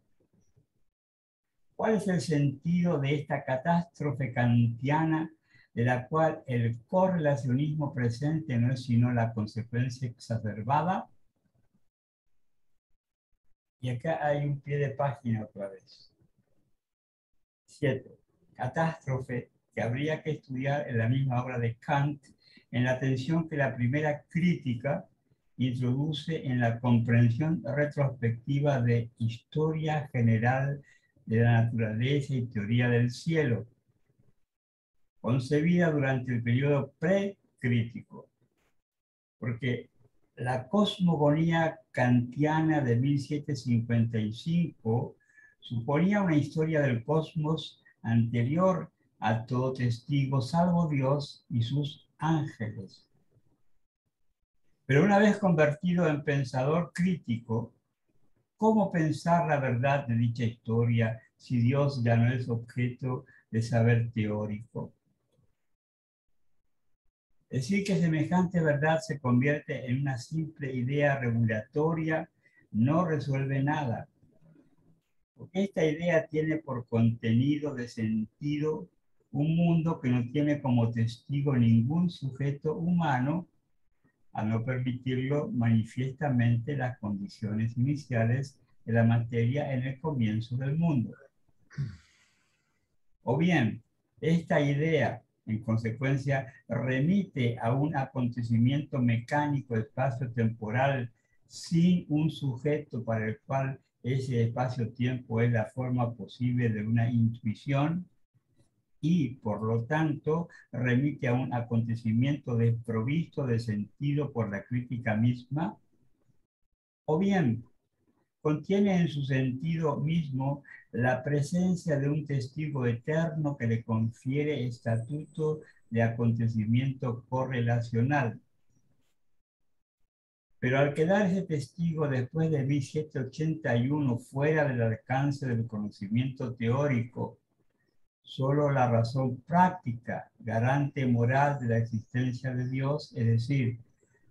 ¿Cuál es el sentido de esta catástrofe kantiana de la cual el correlacionismo presente no es sino la consecuencia exacerbada? Y acá hay un pie de página otra vez. 7. Catástrofe que habría que estudiar en la misma obra de Kant en la tensión que la primera crítica introduce en la comprensión retrospectiva de historia general de la naturaleza y teoría del cielo, concebida durante el periodo precrítico, porque la cosmogonía kantiana de 1755 suponía una historia del cosmos anterior a todo testigo, salvo Dios y sus ángeles. Pero una vez convertido en pensador crítico, ¿cómo pensar la verdad de dicha historia si Dios ya no es objeto de saber teórico? Decir que semejante verdad se convierte en una simple idea regulatoria no resuelve nada, porque esta idea tiene por contenido de sentido un mundo que no tiene como testigo ningún sujeto humano, al no permitirlo manifiestamente las condiciones iniciales de la materia en el comienzo del mundo. O bien, esta idea, en consecuencia, remite a un acontecimiento mecánico espacio-temporal sin un sujeto para el cual ese espacio-tiempo es la forma posible de una intuición y, por lo tanto, remite a un acontecimiento desprovisto de sentido por la crítica misma. O bien, contiene en su sentido mismo la presencia de un testigo eterno que le confiere estatuto de acontecimiento correlacional. Pero al quedar ese testigo después de 1781 fuera del alcance del conocimiento teórico, solo la razón práctica, garante moral de la existencia de Dios, es decir,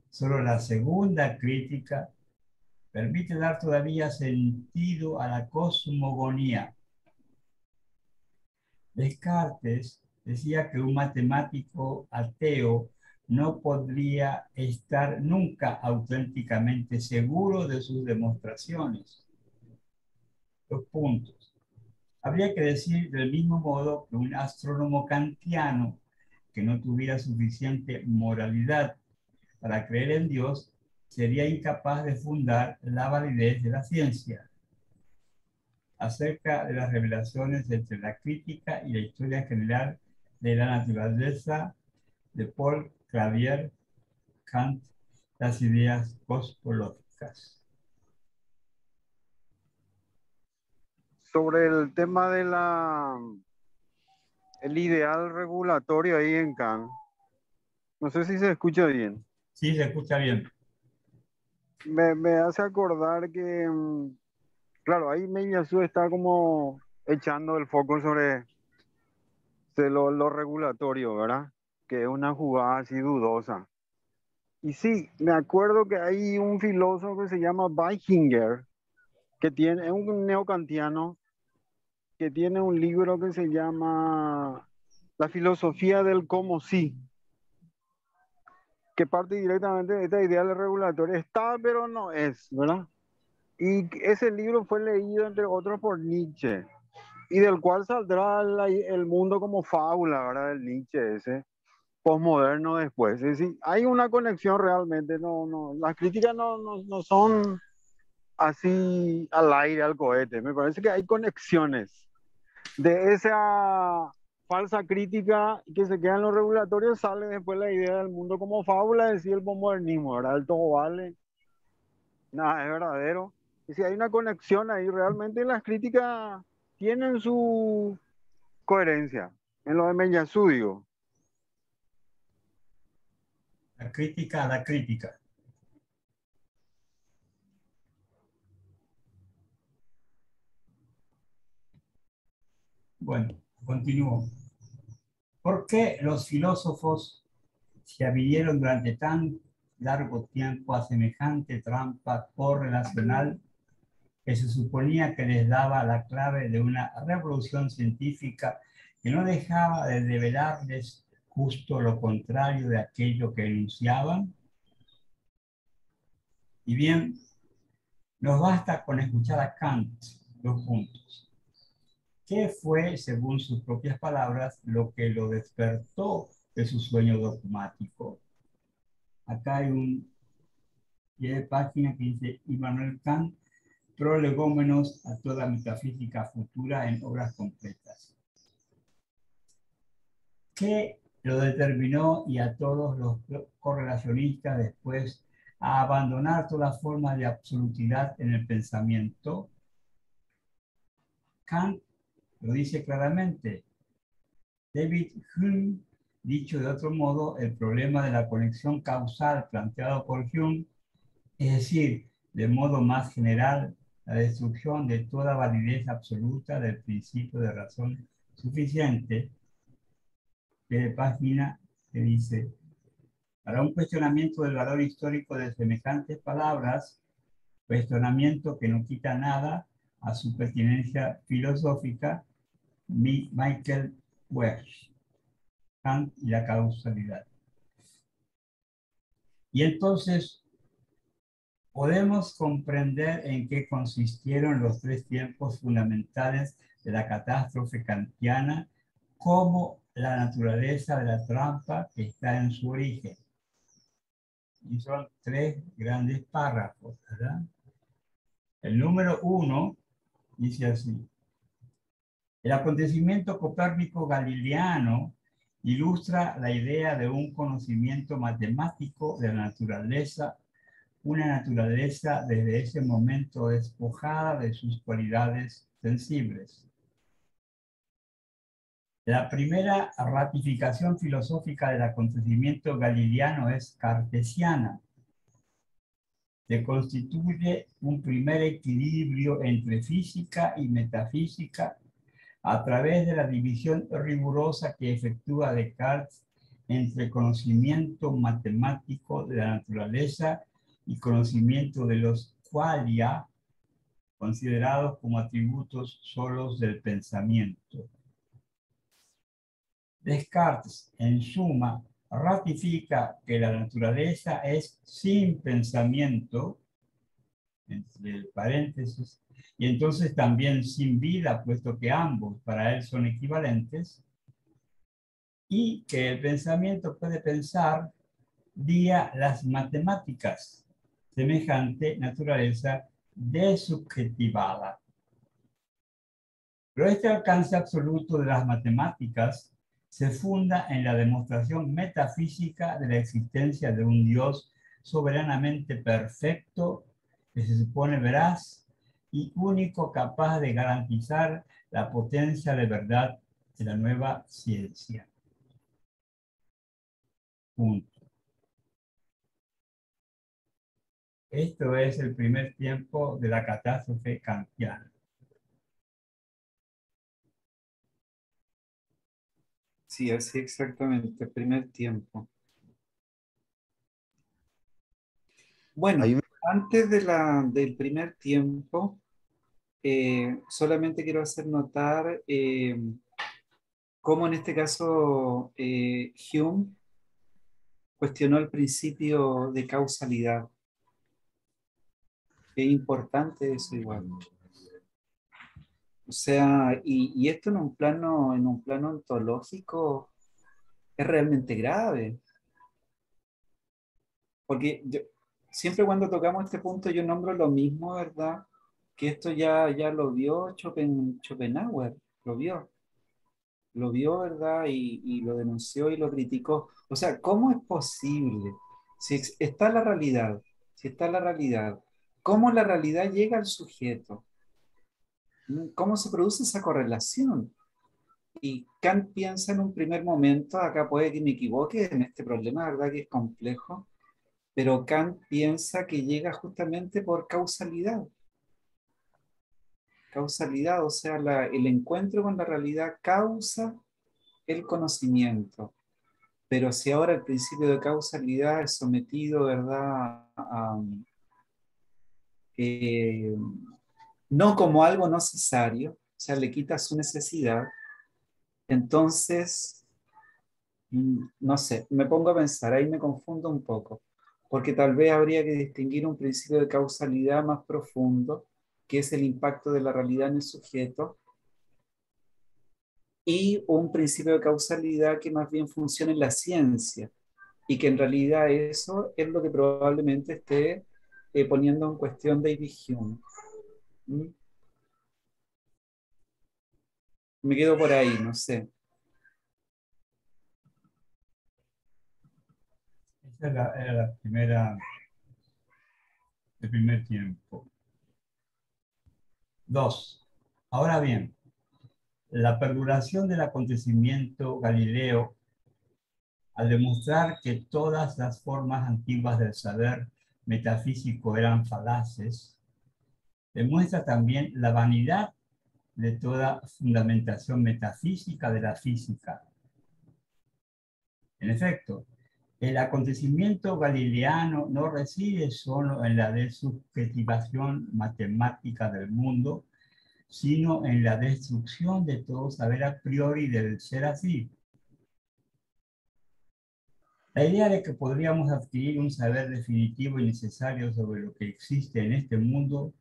solo la segunda crítica, permite dar todavía sentido a la cosmogonía. Descartes decía que un matemático ateo no podría estar nunca auténticamente seguro de sus demostraciones. Dos puntos. Habría que decir del mismo modo que un astrónomo kantiano que no tuviera suficiente moralidad para creer en Dios sería incapaz de fundar la validez de la ciencia. Acerca de las revelaciones entre la crítica y la historia general de la naturaleza de Paul Clavier, Kant, las ideas cosmológicas. Sobre el tema de el ideal regulatorio ahí en Kant, no sé si se escucha bien. Sí, se escucha bien. Me hace acordar que, claro, ahí Meiyasu está como echando el foco sobre lo regulatorio, ¿verdad? Que es una jugada así dudosa. Y sí, me acuerdo que hay un filósofo que se llama Weichinger, que es un neocantiano, que tiene un libro que se llama La filosofía del cómo sí, que parte directamente de esta idea del regulatorio. Está, pero no es, ¿verdad? Y ese libro fue leído, entre otros, por Nietzsche, y del cual saldrá el mundo como fábula, ¿verdad? Del Nietzsche ese, posmoderno después. Es decir, hay una conexión realmente, las críticas no son así al aire, al cohete. Me parece que hay conexiones de esa falsa crítica que se queda en los regulatorios, sale después la idea del mundo como fábula, decir el posmodernismo, ¿verdad? El todo vale, nada es verdadero. Y si hay una conexión ahí, realmente las críticas tienen su coherencia. En lo de Meñazú, digo. La crítica a la crítica. Bueno, continúo. ¿Por qué los filósofos se adhirieron durante tan largo tiempo a semejante trampa correlacional que se suponía que les daba la clave de una revolución científica que no dejaba de develarles justo lo contrario de aquello que enunciaban? Y bien, nos basta con escuchar a Kant, dos puntos. ¿Qué fue, según sus propias palabras, lo que lo despertó de su sueño dogmático? Acá hay un pie de página que dice Immanuel Kant, prolegómenos a toda metafísica futura en obras completas. ¿Qué lo determinó y a todos los correlacionistas después a abandonar toda forma de absolutidad en el pensamiento? Kant lo dice claramente. David Hume, dicho de otro modo, el problema de la conexión causal planteado por Hume, es decir, de modo más general, la destrucción de toda validez absoluta del principio de razón suficiente, de página que dice, para un cuestionamiento del valor histórico de semejantes palabras, cuestionamiento que no quita nada a su pertinencia filosófica, Michael Welch, Kant y la causalidad. Y entonces podemos comprender en qué consistieron los tres tiempos fundamentales de la catástrofe kantiana como la naturaleza de la trampa que está en su origen. Y son tres grandes párrafos, ¿verdad? El número 1 dice así: el acontecimiento copérnico-galileano ilustra la idea de un conocimiento matemático de la naturaleza, una naturaleza desde ese momento despojada de sus cualidades sensibles. La primera ratificación filosófica del acontecimiento galileano es cartesiana. Se constituye un primer equilibrio entre física y metafísica a través de la división rigurosa que efectúa Descartes entre conocimiento matemático de la naturaleza y conocimiento de los qualia, considerados como atributos solos del pensamiento. Descartes, en suma, ratifica que la naturaleza es sin pensamiento, entre paréntesis, y entonces también sin vida, puesto que ambos para él son equivalentes, y que el pensamiento puede pensar vía las matemáticas, semejante naturaleza desubjetivada. Pero este alcance absoluto de las matemáticas se funda en la demostración metafísica de la existencia de un Dios soberanamente perfecto, que se supone veraz y único capaz de garantizar la potencia de verdad de la nueva ciencia. Punto. Esto es el primer tiempo de la catástrofe kantiana. Sí, así exactamente, el primer tiempo. Bueno, Ahí me- antes del primer tiempo, solamente quiero hacer notar cómo en este caso Hume cuestionó el principio de causalidad. Es importante eso igual. O sea, y esto en un plano ontológico es realmente grave. Porque siempre cuando tocamos este punto yo nombro lo mismo, ¿verdad? Que esto ya lo vio Schopenhauer, lo vio, ¿verdad? Y lo denunció y lo criticó. O sea, ¿cómo es posible? Si está la realidad, si está la realidad, cómo la realidad llega al sujeto, cómo se produce esa correlación. Y Kant piensa en un primer momento, acá puede que me equivoque en este problema, ¿verdad? Que es complejo, pero Kant piensa que llega justamente por causalidad. Causalidad, o sea, el encuentro con la realidad causa el conocimiento. Pero si ahora el principio de causalidad es sometido, ¿verdad? Eh, no como algo necesario, o sea, le quita su necesidad, entonces, no sé, me pongo a pensar, ahí me confundo un poco, porque tal vez habría que distinguir un principio de causalidad más profundo, que es el impacto de la realidad en el sujeto, y un principio de causalidad que más bien funciona en la ciencia, y que en realidad eso es lo que probablemente esté poniendo en cuestión David Hume. ¿Mm? Me quedo por ahí, no sé. Esa era la primera, el primer tiempo. 2. Ahora bien, la perduración del acontecimiento Galileo, al demostrar que todas las formas antiguas del saber metafísico eran falaces, demuestra también la vanidad de toda fundamentación metafísica de la física. En efecto, el acontecimiento galileano no reside solo en la desubjetivación matemática del mundo, sino en la destrucción de todo saber a priori del ser así. La idea de que podríamos adquirir un saber definitivo y necesario sobre lo que existe en este mundo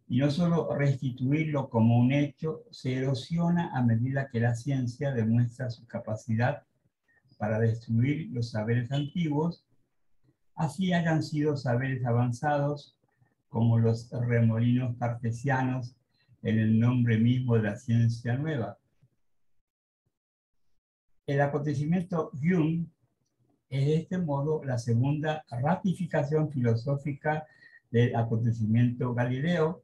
y no solo restituirlo como un hecho, se erosiona a medida que la ciencia demuestra su capacidad para destruir los saberes antiguos, así hayan sido saberes avanzados como los remolinos cartesianos en el nombre mismo de la ciencia nueva. El acontecimiento Hume es de este modo la segunda ratificación filosófica del acontecimiento Galileo,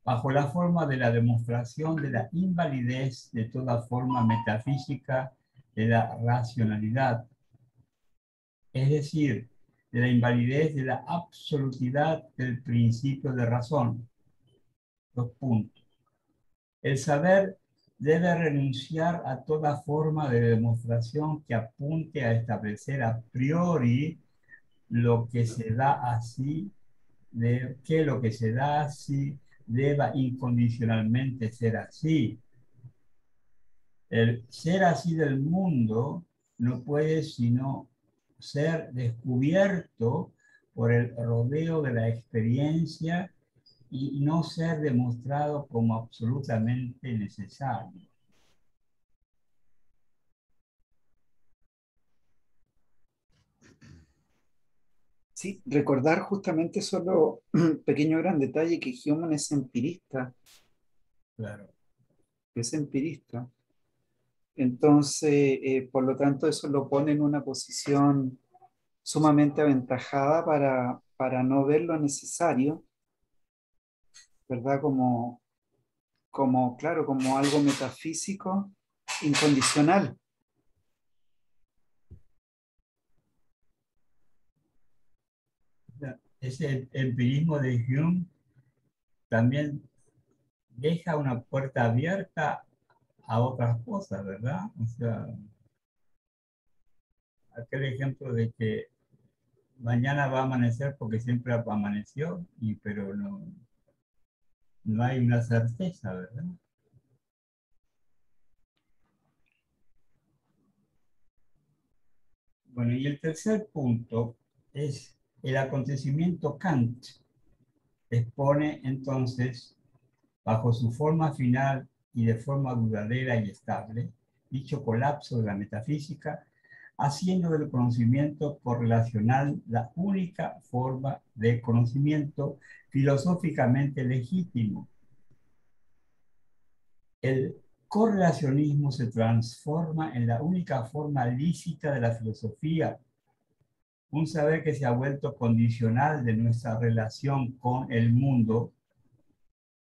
bajo la forma de la demostración de la invalidez de toda forma metafísica de la racionalidad, es decir, de la invalidez de la absolutidad del principio de razón. 2 puntos. El saber debe renunciar a toda forma de demostración que apunte a establecer a priori lo que se da así, que lo que se da así deba incondicionalmente ser así. El ser así del mundo no puede sino ser descubierto por el rodeo de la experiencia y no ser demostrado como absolutamente necesario. Sí, recordar justamente solo un pequeño gran detalle que Hume es empirista, Claro. es empirista. Entonces, por lo tanto, eso lo pone en una posición sumamente aventajada para no ver lo necesario, ¿verdad? Claro, como algo metafísico incondicional. Ese empirismo de Hume también deja una puerta abierta a otras cosas, ¿verdad? O sea, aquel ejemplo de que mañana va a amanecer porque siempre amaneció, pero no hay una certeza, ¿verdad? Bueno, y el tercer punto es el acontecimiento Kant. Expone entonces, bajo su forma final y de forma duradera y estable, dicho colapso de la metafísica, haciendo del conocimiento correlacional la única forma de conocimiento filosóficamente legítimo. El correlacionismo se transforma en la única forma lícita de la filosofía, un saber que se ha vuelto condicional de nuestra relación con el mundo,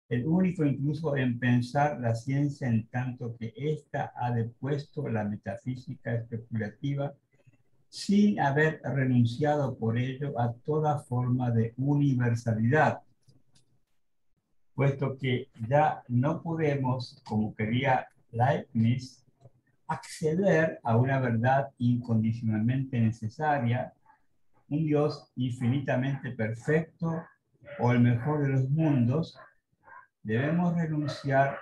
el único incluso en pensar la ciencia en tanto que ésta ha depuesto la metafísica especulativa sin haber renunciado por ello a toda forma de universalidad, puesto que ya no podemos, como quería Leibniz, acceder a una verdad incondicionalmente necesaria, un Dios infinitamente perfecto o el mejor de los mundos. Debemos renunciar.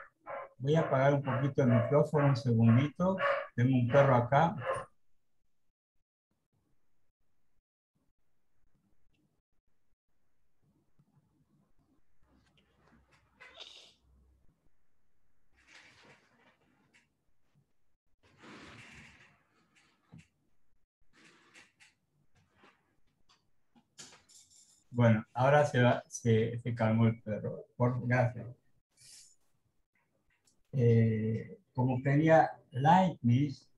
Voy a apagar un poquito el micrófono, un segundito. Tengo un perro acá. Bueno, ahora se calmó el perro. Gracias. Como quería Leibniz,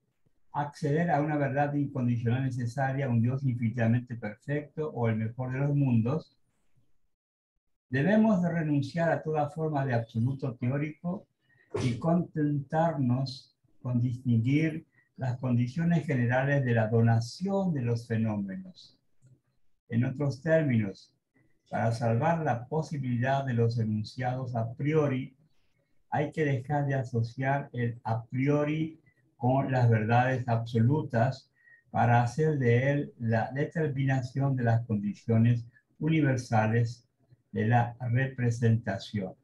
acceder a una verdad incondicional necesaria, un Dios infinitamente perfecto o el mejor de los mundos, debemos de renunciar a toda forma de absoluto teórico y contentarnos con distinguir las condiciones generales de la donación de los fenómenos. En otros términos, para salvar la posibilidad de los enunciados a priori, hay que dejar de asociar el a priori con las verdades absolutas para hacer de él la determinación de las condiciones universales de la representación.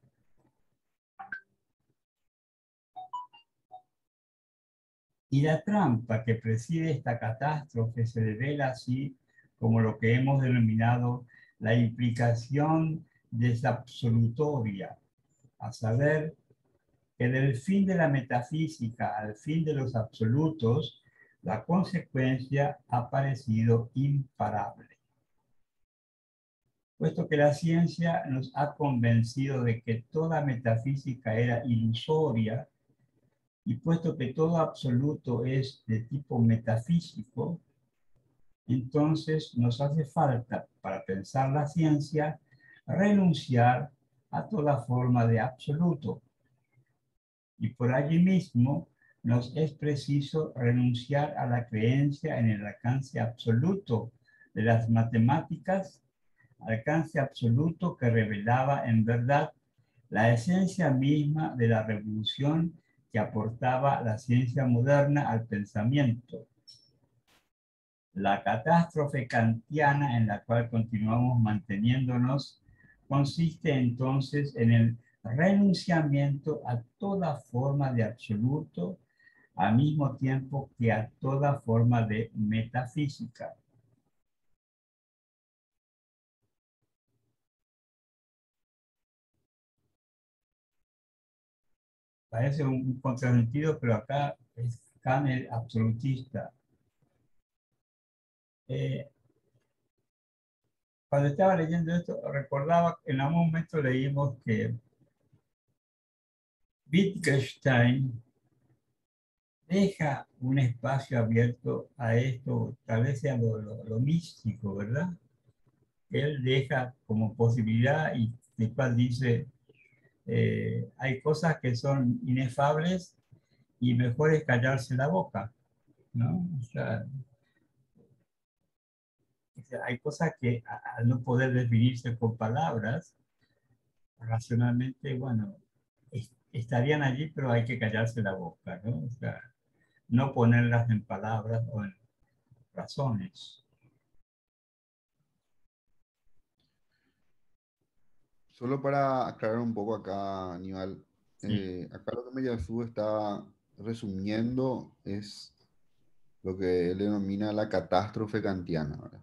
Y la trampa que preside esta catástrofe se revela así como lo que hemos denominado la implicación desabsolutoria, a saber, que del fin de la metafísica al fin de los absolutos, la consecuencia ha parecido imparable. Puesto que la ciencia nos ha convencido de que toda metafísica era ilusoria, y puesto que todo absoluto es de tipo metafísico, entonces nos hace falta, para pensar la ciencia, renunciar a toda forma de absoluto. Y por allí mismo nos es preciso renunciar a la creencia en el alcance absoluto de las matemáticas, alcance absoluto que revelaba en verdad la esencia misma de la revolución que aportaba la ciencia moderna al pensamiento. La catástrofe kantiana en la cual continuamos manteniéndonos consiste entonces en el renunciamiento a toda forma de absoluto, al mismo tiempo que a toda forma de metafísica. Parece un contrasentido, pero acá es Kant el absolutista. Cuando estaba leyendo esto, recordaba que en algún momento leímos que Wittgenstein deja un espacio abierto a esto, tal vez sea lo místico, ¿verdad? Él deja como posibilidad y después dice, hay cosas que son inefables y mejor es callarse la boca, ¿no? Hay cosas que al no poder definirse con palabras, racionalmente, bueno, estarían allí, pero hay que callarse la boca, ¿no? O sea, no ponerlas en palabras o en razones. Solo para aclarar un poco acá, Aníbal, Sí. acá lo que Meyasu está resumiendo es lo que él denomina la catástrofe kantiana, ¿verdad?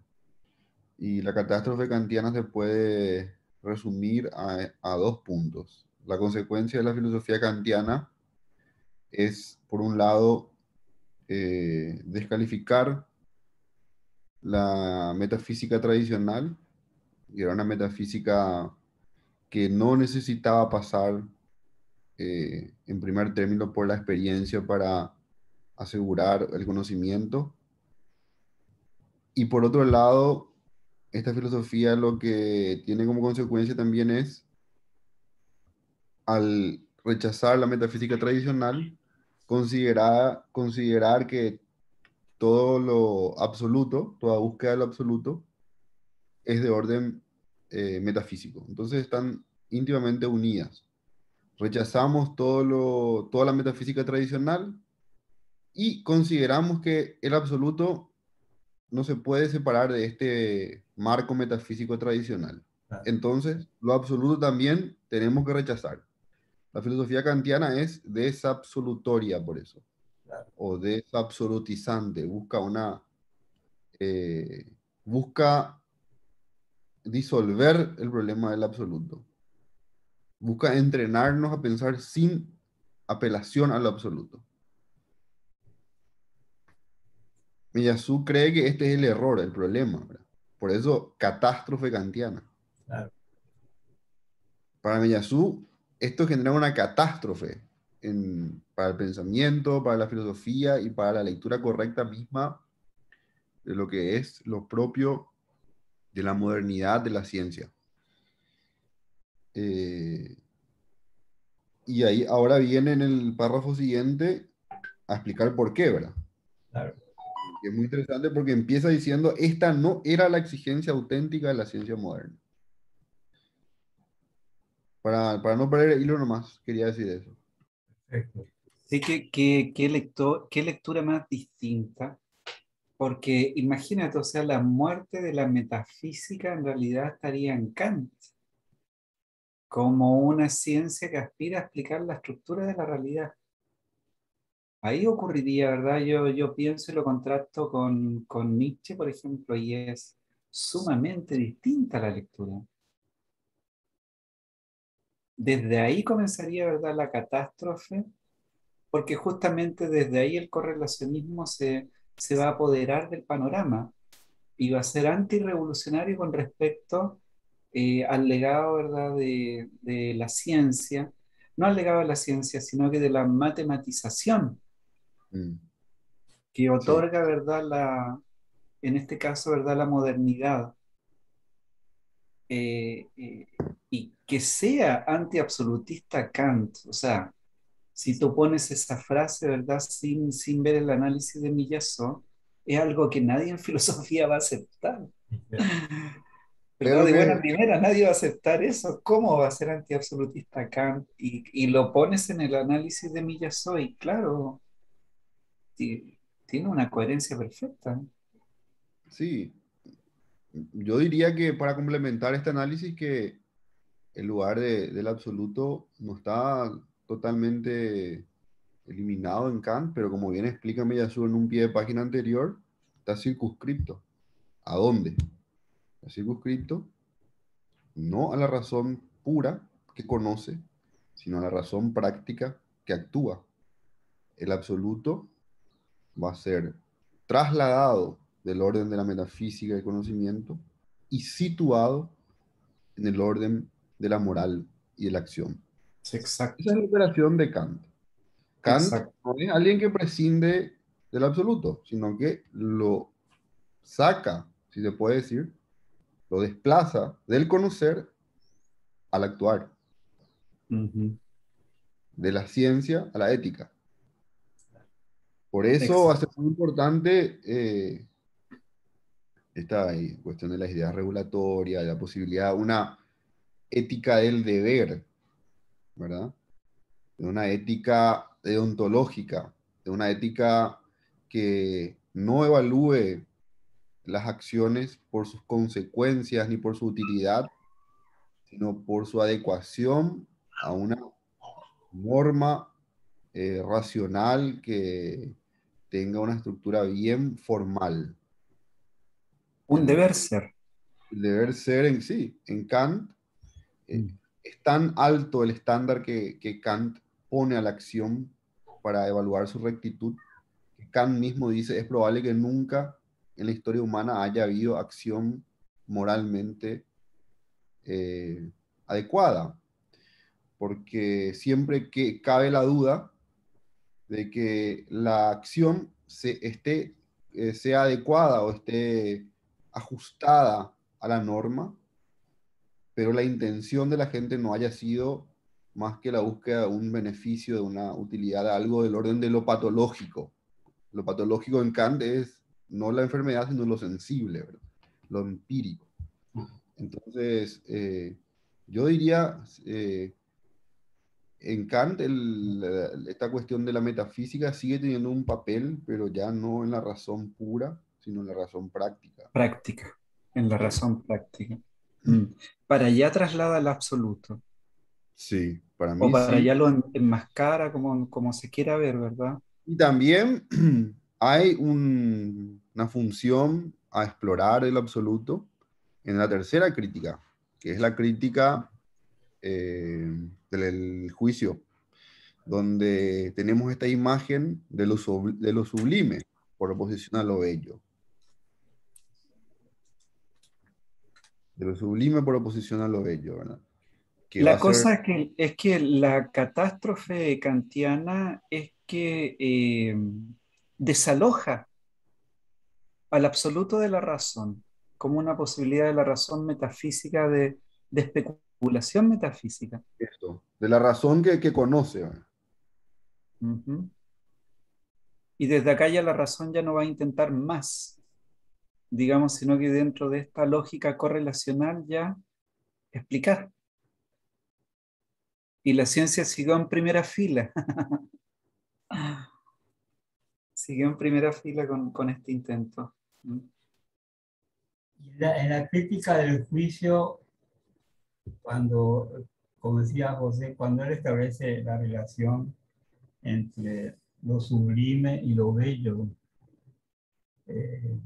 Y la catástrofe kantiana se puede resumir a dos puntos. La consecuencia de la filosofía kantiana es, por un lado, descalificar la metafísica tradicional, y era una metafísica que no necesitaba pasar en primer término por la experiencia para asegurar el conocimiento. Y por otro lado, esta filosofía lo que tiene como consecuencia también es, al rechazar la metafísica tradicional, considerar que todo lo absoluto, toda búsqueda de lo absoluto, es de orden metafísico. Entonces están íntimamente unidas. Rechazamos toda la metafísica tradicional y consideramos que el absoluto no se puede separar de este marco metafísico tradicional. Claro, Entonces, lo absoluto también tenemos que rechazar. La filosofía kantiana es desabsolutoria por eso, claro, o desabsolutizante, eh, busca disolver el problema del absoluto, busca entrenarnos a pensar sin apelación a lo absoluto. Miyazu cree que este es el error, el problema, ¿verdad? Por eso, catástrofe kantiana. claro. Para Miyazu, esto genera una catástrofe para el pensamiento, para la filosofía y para la lectura correcta misma de lo que es lo propio de la modernidad de la ciencia. Eh, y ahí ahora viene en el párrafo siguiente a explicar por qué, ¿verdad? Claro. Y es muy interesante porque empieza diciendo, esta no era la exigencia auténtica de la ciencia moderna. Para no perder el hilo nomás, quería decir eso. Perfecto. Sí, qué lectura más distinta, porque imagínate, o sea, la muerte de la metafísica en realidad estaría en Kant, como una ciencia que aspira a explicar la estructura de la realidad. Ahí ocurriría, ¿verdad? Yo pienso y lo contrasto con Nietzsche, por ejemplo, y es sumamente distinta la lectura. Desde ahí comenzaría, ¿verdad?, la catástrofe, porque justamente desde ahí el correlacionismo se va a apoderar del panorama y va a ser antirrevolucionario con respecto al legado, ¿verdad?, de la ciencia, no al legado de la ciencia, sino que de la matematización Mm, que sí, otorga, ¿verdad?, en este caso, ¿verdad?, la modernidad, eh, eh, y que sea antiabsolutista Kant. O sea, si tú pones esa frase, ¿verdad?, sin ver el análisis de Miyazo, es algo que nadie en filosofía va a aceptar. es ¿Verdad? lo De buena que, primera, nadie va a aceptar eso. ¿Cómo va a ser antiabsolutista Kant? Y lo pones en el análisis de Miyazo y claro, tiene una coherencia perfecta. sí, yo diría que para complementar este análisis que el lugar del absoluto no está totalmente eliminado en Kant, pero como bien explica Miyazu en un pie de página anterior, está circunscripto. ¿A dónde? Está circunscripto no a la razón pura que conoce, sino a la razón práctica que actúa. El absoluto va a ser trasladado del orden de la metafísica y conocimiento y situado en el orden de la moral y de la acción. Sí, Esa exacto, es la operación de Kant. Kant exacto. no es alguien que prescinde del absoluto, sino que lo saca, si se puede decir, lo desplaza del conocer al actuar, Ujú. de la ciencia a la ética. Por eso va a Exacto. ser muy importante esta cuestión de las ideas regulatorias, de la posibilidad, una ética del deber, ¿verdad? De una ética deontológica, de una ética que no evalúe las acciones por sus consecuencias ni por su utilidad, sino por su adecuación a una norma racional que tenga una estructura bien formal. Un El, deber ser. el deber ser en sí, en Kant, eh, Mm. es tan alto el estándar que Kant pone a la acción para evaluar su rectitud, que Kant mismo dice, es probable que nunca en la historia humana haya habido acción moralmente adecuada, porque siempre que cabe la duda de que la acción se esté sea adecuada o esté ajustada a la norma, pero la intención de la gente no haya sido más que la búsqueda de un beneficio, de una utilidad, de algo del orden de lo patológico. Lo patológico en Kant es no la enfermedad, sino lo sensible, ¿verdad? Lo empírico. Entonces, yo diría, en Kant esta cuestión de la metafísica sigue teniendo un papel, pero ya no en la razón pura, sino en la razón práctica. Práctica, en la Sí, razón práctica. Mm. Para allá traslada el absoluto, sí, para o mí para sí. allá lo enmascara como se quiera ver, ¿verdad? Y también hay una función a explorar el absoluto en la tercera crítica, que es la crítica del juicio, donde tenemos esta imagen de lo sublime por oposición a lo bello. De lo sublime por oposición a lo bello, ¿verdad? Que va a La ser cosa es que la catástrofe kantiana es que desaloja al absoluto de la razón como una posibilidad de la razón metafísica de especulación metafísica. esto, de la razón que conoce, ¿verdad? Ujú. Y desde acá ya la razón ya no va a intentar más, digamos, sino que dentro de esta lógica correlacional ya explicar. Y la ciencia siguió en primera fila, siguió en primera fila con este intento. ¿Mm? En la crítica del juicio, cuando, como decía José, cuando él establece la relación entre lo sublime y lo bello, eh,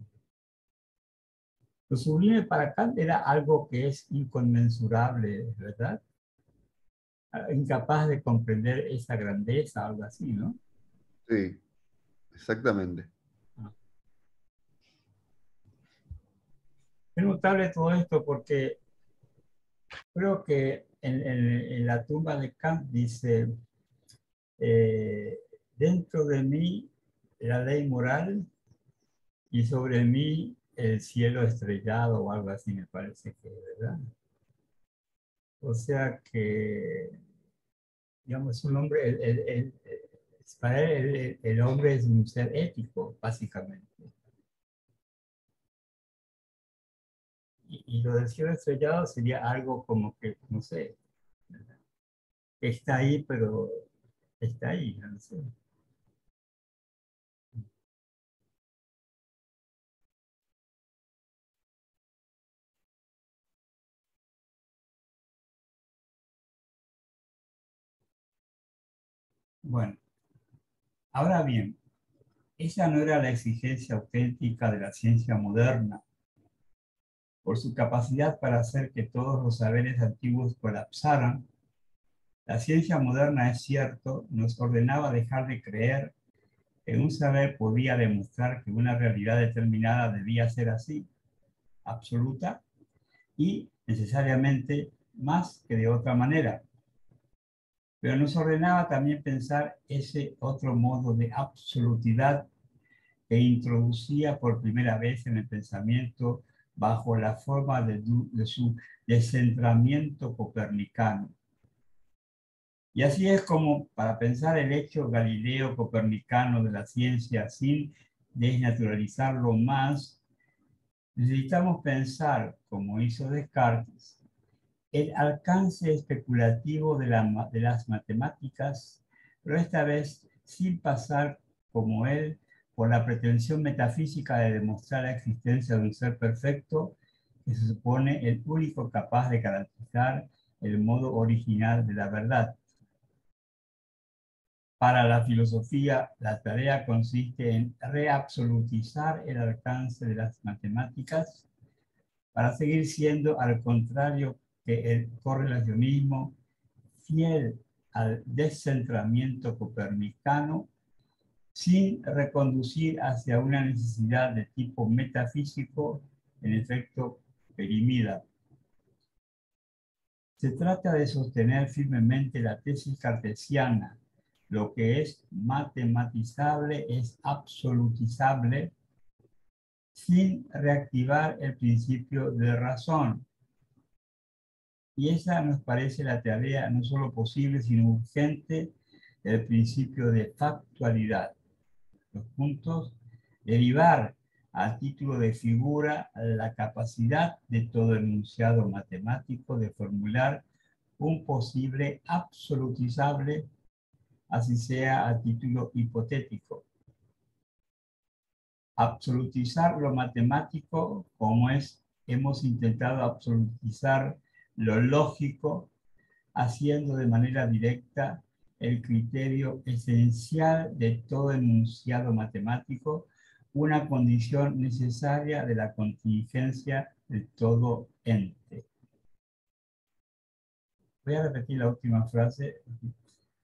lo sublime para Kant era algo que es inconmensurable, ¿verdad? Incapaz de comprender esa grandeza, algo así, ¿no? Sí, exactamente. Es notable todo esto porque creo que en la tumba de Kant dice, eh, dentro de mí la ley moral y sobre mí el cielo estrellado o algo así me parece que, ¿verdad? O sea que, digamos, un hombre, para él el hombre es un ser ético, básicamente. Y lo del cielo estrellado sería algo como que, no sé, está ahí, pero está ahí, no sé. Bueno, ahora bien, esa no era la exigencia auténtica de la ciencia moderna. Por su capacidad para hacer que todos los saberes antiguos colapsaran, la ciencia moderna, es cierto, nos ordenaba dejar de creer que un saber podía demostrar que una realidad determinada debía ser así, absoluta, y necesariamente más que de otra manera. Pero nos ordenaba también pensar ese otro modo de absolutidad que introducía por primera vez en el pensamiento bajo la forma de su descentramiento copernicano. Y así es como, para pensar el hecho galileo-copernicano de la ciencia sin desnaturalizarlo más, necesitamos pensar, como hizo Descartes, el alcance especulativo de las matemáticas, pero esta vez sin pasar, como él, por la pretensión metafísica de demostrar la existencia de un ser perfecto que se supone el único capaz de garantizar el modo original de la verdad. Para la filosofía, la tarea consiste en reabsolutizar el alcance de las matemáticas para seguir siendo, al contrario que el correlacionismo, fiel al descentramiento copernicano, sin reconducir hacia una necesidad de tipo metafísico, en efecto perimida. Se trata de sostener firmemente la tesis cartesiana: lo que es matematizable es absolutizable, sin reactivar el principio de razón. Y esa nos parece la tarea no solo posible, sino urgente del principio de factualidad. Los puntos, derivar a título de figura la capacidad de todo enunciado matemático de formular un posible absolutizable, así sea a título hipotético. Absolutizar lo matemático, como hemos intentado absolutizar lo lógico, haciendo de manera directa el criterio esencial de todo enunciado matemático, una condición necesaria de la contingencia de todo ente. Voy a repetir la última frase.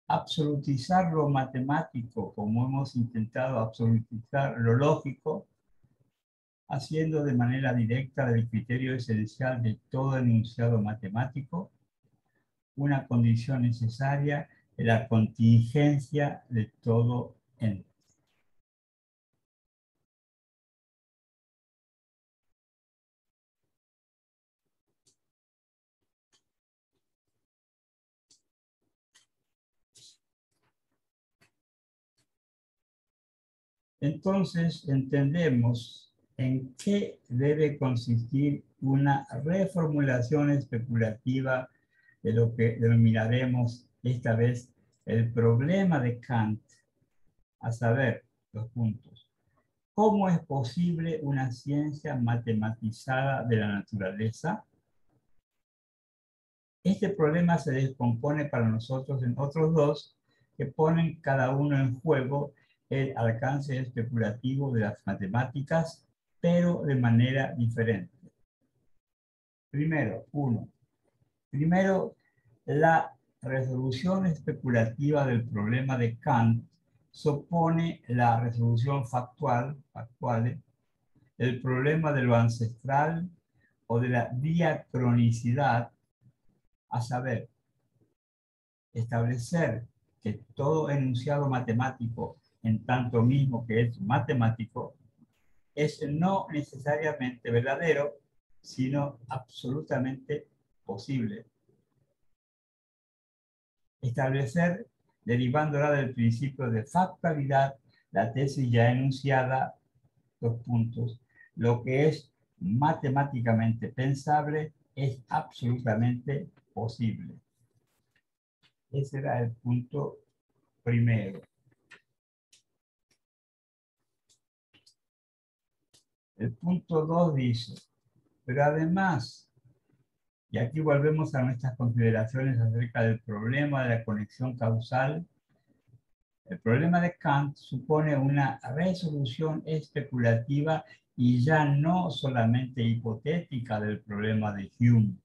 Absolutizar lo matemático, como hemos intentado absolutizar lo lógico, haciendo de manera directa del criterio esencial de todo enunciado matemático, una condición necesaria de la contingencia de todo ente. Entonces entendemos en qué debe consistir una reformulación especulativa de lo que denominaremos esta vez el problema de Kant, a saber, los puntos. ¿Cómo es posible una ciencia matematizada de la naturaleza? Este problema se descompone para nosotros en otros dos que ponen cada uno en juego el alcance especulativo de las matemáticas, pero de manera diferente. Primero, la resolución especulativa del problema de Kant supone la resolución factual, del problema de lo ancestral o de la diacronicidad, a saber, establecer que todo enunciado matemático, en tanto mismo que es matemático, es no necesariamente verdadero, sino absolutamente posible. Establecer, derivándola del principio de factualidad, la tesis ya enunciada, dos puntos, lo que es matemáticamente pensable es absolutamente posible. Ese era el punto primero. El punto 2 dice, pero además, y aquí volvemos a nuestras consideraciones acerca del problema de la conexión causal, el problema de Kant supone una resolución especulativa y ya no solamente hipotética del problema de Hume.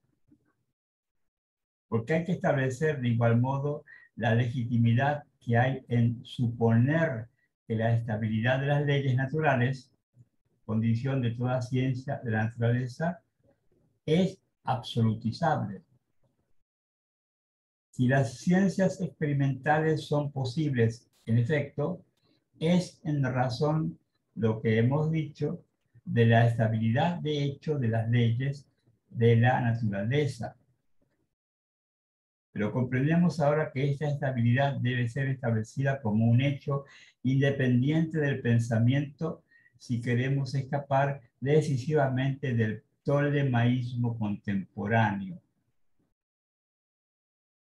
Porque hay que establecer de igual modo la legitimidad que hay en suponer que la estabilidad de las leyes naturales, condición de toda ciencia de la naturaleza, es absolutizable. Si las ciencias experimentales son posibles, en efecto, es en razón lo que hemos dicho de la estabilidad de hecho de las leyes de la naturaleza. Pero comprendemos ahora que esta estabilidad debe ser establecida como un hecho independiente del pensamiento si queremos escapar decisivamente del ptolemaísmo contemporáneo.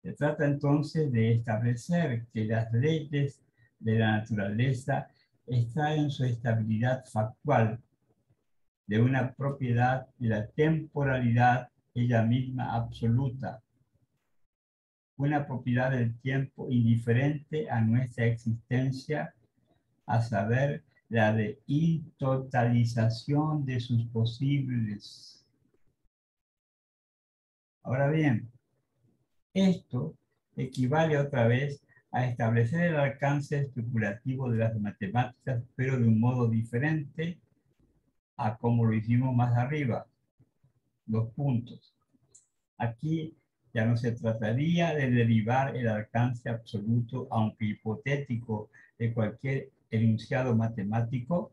Se trata entonces de establecer que las leyes de la naturaleza extraen su estabilidad factual de una propiedad de la temporalidad ella misma absoluta, una propiedad del tiempo indiferente a nuestra existencia, a saber, la de intotalización de sus posibles. Ahora bien, esto equivale otra vez a establecer el alcance especulativo de las matemáticas, pero de un modo diferente a como lo hicimos más arriba. Dos puntos. Aquí ya no se trataría de derivar el alcance absoluto, aunque hipotético, de cualquier enunciado matemático,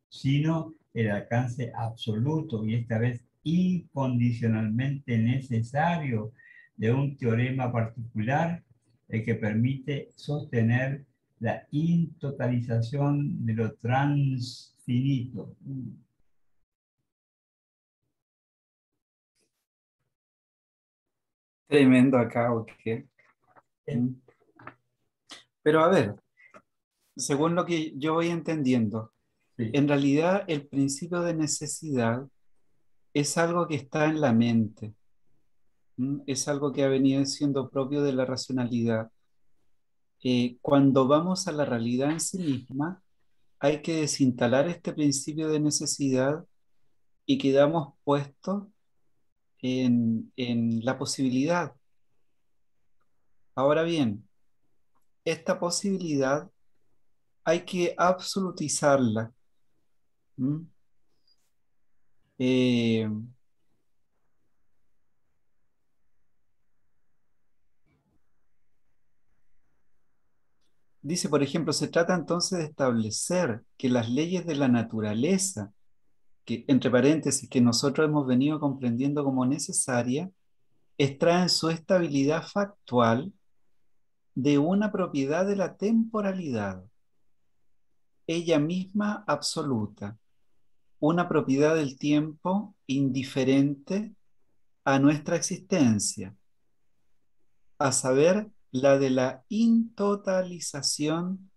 sino el alcance absoluto y esta vez incondicionalmente necesario de un teorema particular, el que permite sostener la intotalización de lo transfinito. Tremendo acá, ¿o qué? Pero a ver, según lo que yo voy entendiendo, Sí. en realidad el principio de necesidad es algo que está en la mente. Es algo que ha venido siendo propio de la racionalidad. Cuando vamos a la realidad en sí misma, hay que desinstalar este principio de necesidad y quedamos puestos en la posibilidad. Ahora bien, esta posibilidad hay que absolutizarla. ¿Mm? Eh, Dice, por ejemplo, se trata entonces de establecer que las leyes de la naturaleza, que entre paréntesis, que nosotros hemos venido comprendiendo como necesaria, extraen su estabilidad factual de una propiedad de la temporalidad, ella misma absoluta, una propiedad del tiempo indiferente a nuestra existencia, a saber, la de la intotalización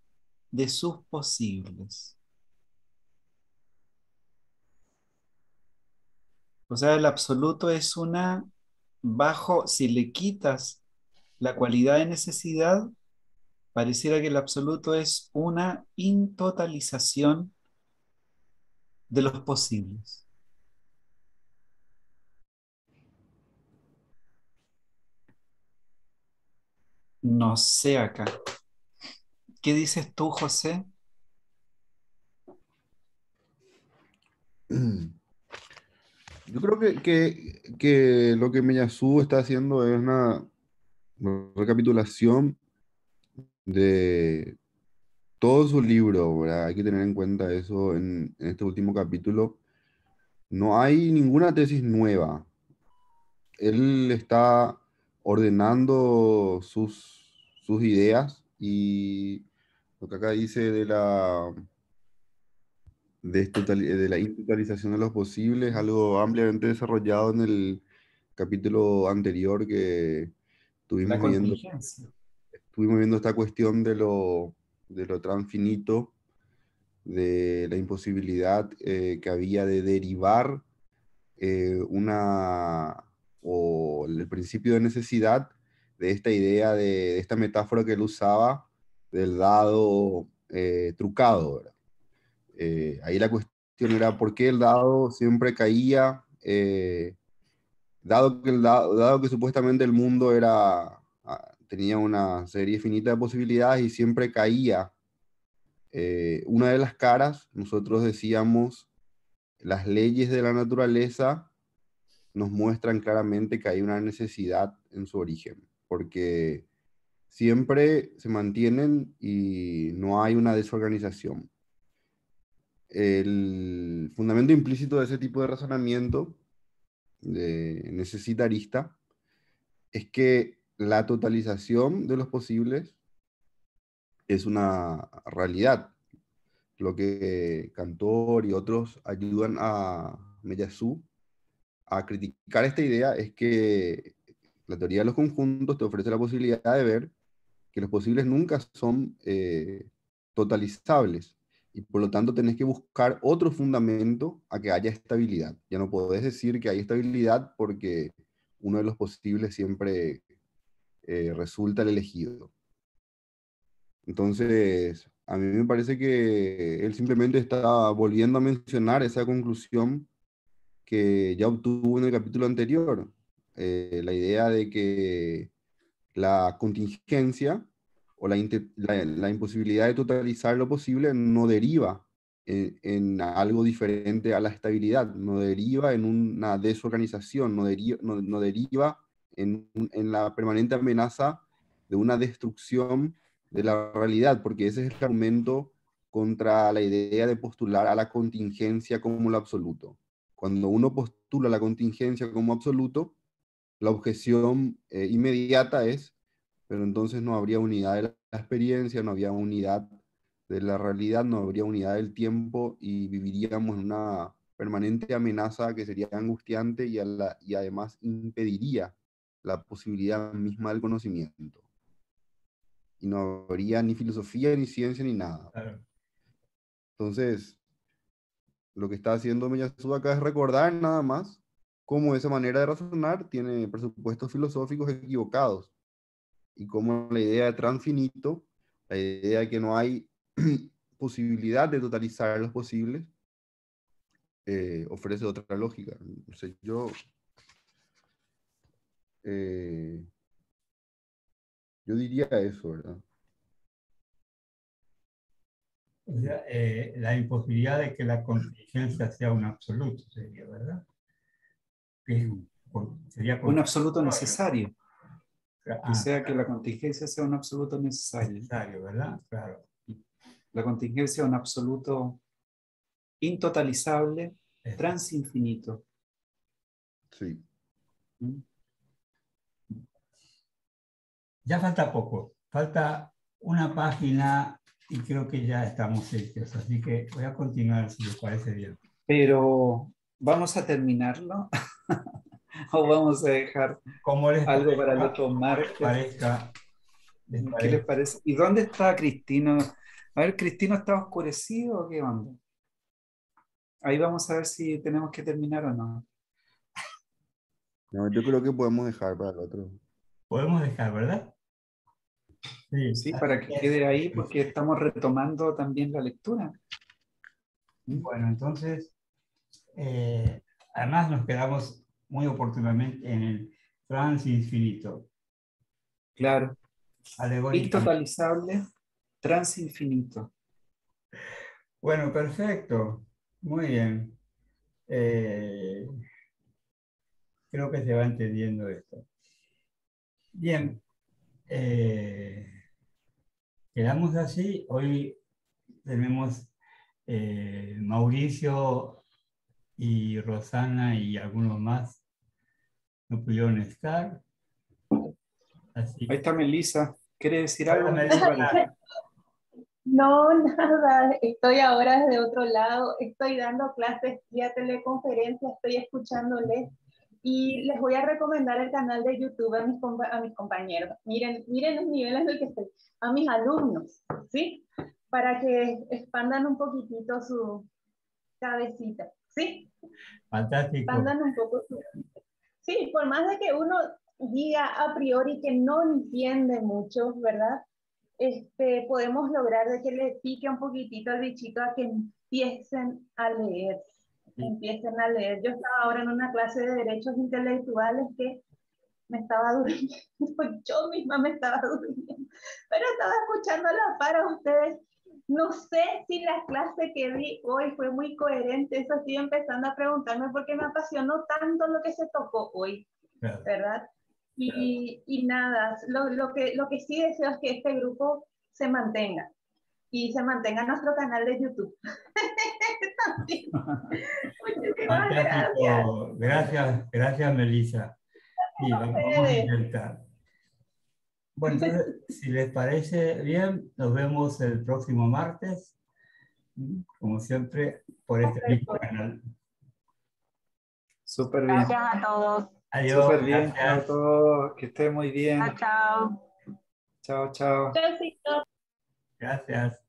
de sus posibles. O sea, el absoluto es una bajo, si le quitas la cualidad de necesidad, pareciera que el absoluto es una intotalización de los posibles. No sé acá. ¿Qué dices tú, José? Yo creo que lo que Miyazu está haciendo es una recapitulación de todo su libro, ¿verdad? Hay que tener en cuenta eso en este último capítulo. No hay ninguna tesis nueva. Él está ordenando sus ideas y lo que acá dice de la intotalización de los posibles, algo ampliamente desarrollado en el capítulo anterior que La estuvimos viendo. contingencia. Estuvimos viendo esta cuestión de lo transfinito, de la imposibilidad que había de derivar o el principio de necesidad de esta idea, de esta metáfora que él usaba del dado trucado, ¿verdad? Ahí la cuestión era por qué el dado siempre caía, dado que supuestamente el mundo tenía una serie finita de posibilidades y siempre caía. Una de las caras, nosotros decíamos, las leyes de la naturaleza nos muestran claramente que hay una necesidad en su origen, porque siempre se mantienen y no hay una desorganización. El fundamento implícito de ese tipo de razonamiento de necesitarista es que la totalización de los posibles es una realidad. Lo que Cantor y otros ayudan a Meyazu a criticar esta idea es que la teoría de los conjuntos te ofrece la posibilidad de ver que los posibles nunca son totalizables y por lo tanto tenés que buscar otro fundamento a que haya estabilidad. Ya no podés decir que hay estabilidad porque uno de los posibles siempre resulta el elegido. Entonces, a mí me parece que él simplemente está volviendo a mencionar esa conclusión que ya obtuvo en el capítulo anterior, la idea de que la contingencia o la imposibilidad de totalizar lo posible no deriva en algo diferente a la estabilidad, no deriva en una desorganización, no deriva en la permanente amenaza de una destrucción de la realidad, porque ese es el argumento contra la idea de postular a la contingencia como lo absoluto. Cuando uno postula la contingencia como absoluto, la objeción inmediata es, pero entonces no habría unidad de la experiencia, no habría unidad de la realidad, no habría unidad del tiempo y viviríamos en una permanente amenaza que sería angustiante y además impediría la posibilidad misma del conocimiento. Y no habría ni filosofía, ni ciencia, ni nada. Claro. Entonces, lo que está haciendo Miyazaki acá es recordar nada más cómo esa manera de razonar tiene presupuestos filosóficos equivocados y cómo la idea de transfinito, la idea de que no hay posibilidad de totalizar los posibles, ofrece otra lógica. O sea, yo diría eso, ¿verdad? O sea, la imposibilidad de que la contingencia sea un absoluto, sería, ¿verdad? Que sería Un absoluto necesario. Que Ah, sea que la contingencia sea un absoluto necesario. necesario, ¿verdad? Claro. La contingencia es un absoluto intotalizable, transinfinito. Sí. ¿Mm? Ya falta poco, falta una página y creo que ya estamos hechos, así que voy a continuar si les parece bien. Pero, ¿vamos a terminarlo? ¿O vamos a dejar ¿Cómo les algo para el parezca? otro martes? ¿Les ¿Qué les parezca? parece? ¿Y dónde está Cristino? A ver, ¿Cristino está oscurecido o qué onda? Ahí vamos a ver si tenemos que terminar o no. No, yo creo que podemos dejar para el otro. Podemos dejar, ¿verdad? Sí, Sí, así para que que, quede ahí, porque estamos retomando también la lectura. bueno, entonces, además nos quedamos muy oportunamente en el trans infinito. Claro. Alegóricamente. Intotalizable, transinfinito. Bueno, perfecto. Muy bien. Creo que se va entendiendo esto. Bien. Quedamos así. Hoy tenemos Mauricio y Rosana y algunos más no pudieron estar. Así Ahí está Melissa. ¿Quiere decir hola, algo, Melissa? No, nada, estoy ahora desde otro lado, estoy dando clases vía teleconferencia, estoy escuchándoles y les voy a recomendar el canal de YouTube a mis compañeros. Miren los niveles en el que estoy, a mis alumnos, ¿sí? Para que expandan un poquitito su cabecita, ¿sí? fantástico. Expandan un poco su... Sí, por más de que uno diga a priori que no entiende mucho, ¿verdad? Podemos lograr de que le pique un poquitito al bichito a que empiecen a leer, empiecen a leer. Yo estaba ahora en una clase de derechos intelectuales que me estaba durmiendo, yo misma me estaba durmiendo, pero estaba escuchándola para ustedes. No sé si la clase que vi hoy fue muy coherente, eso estoy empezando a preguntarme porque me apasionó tanto lo que se tocó hoy, Claro. ¿verdad? Y nada, lo que sí deseo es que este grupo se mantenga y se mantenga nuestro canal de YouTube. Muchísimas Fantástico. gracias. Gracias, Melissa. Sí, vamos a intentar. Bueno, entonces, si les parece bien, nos vemos el próximo martes, como siempre, por este mismo canal. Súper bien. Gracias a todos. Adiós, Súper bien. Chao a gracias. todos. Que estén muy bien. Chao, chao. Chao, chao. Chaucito. Gracias.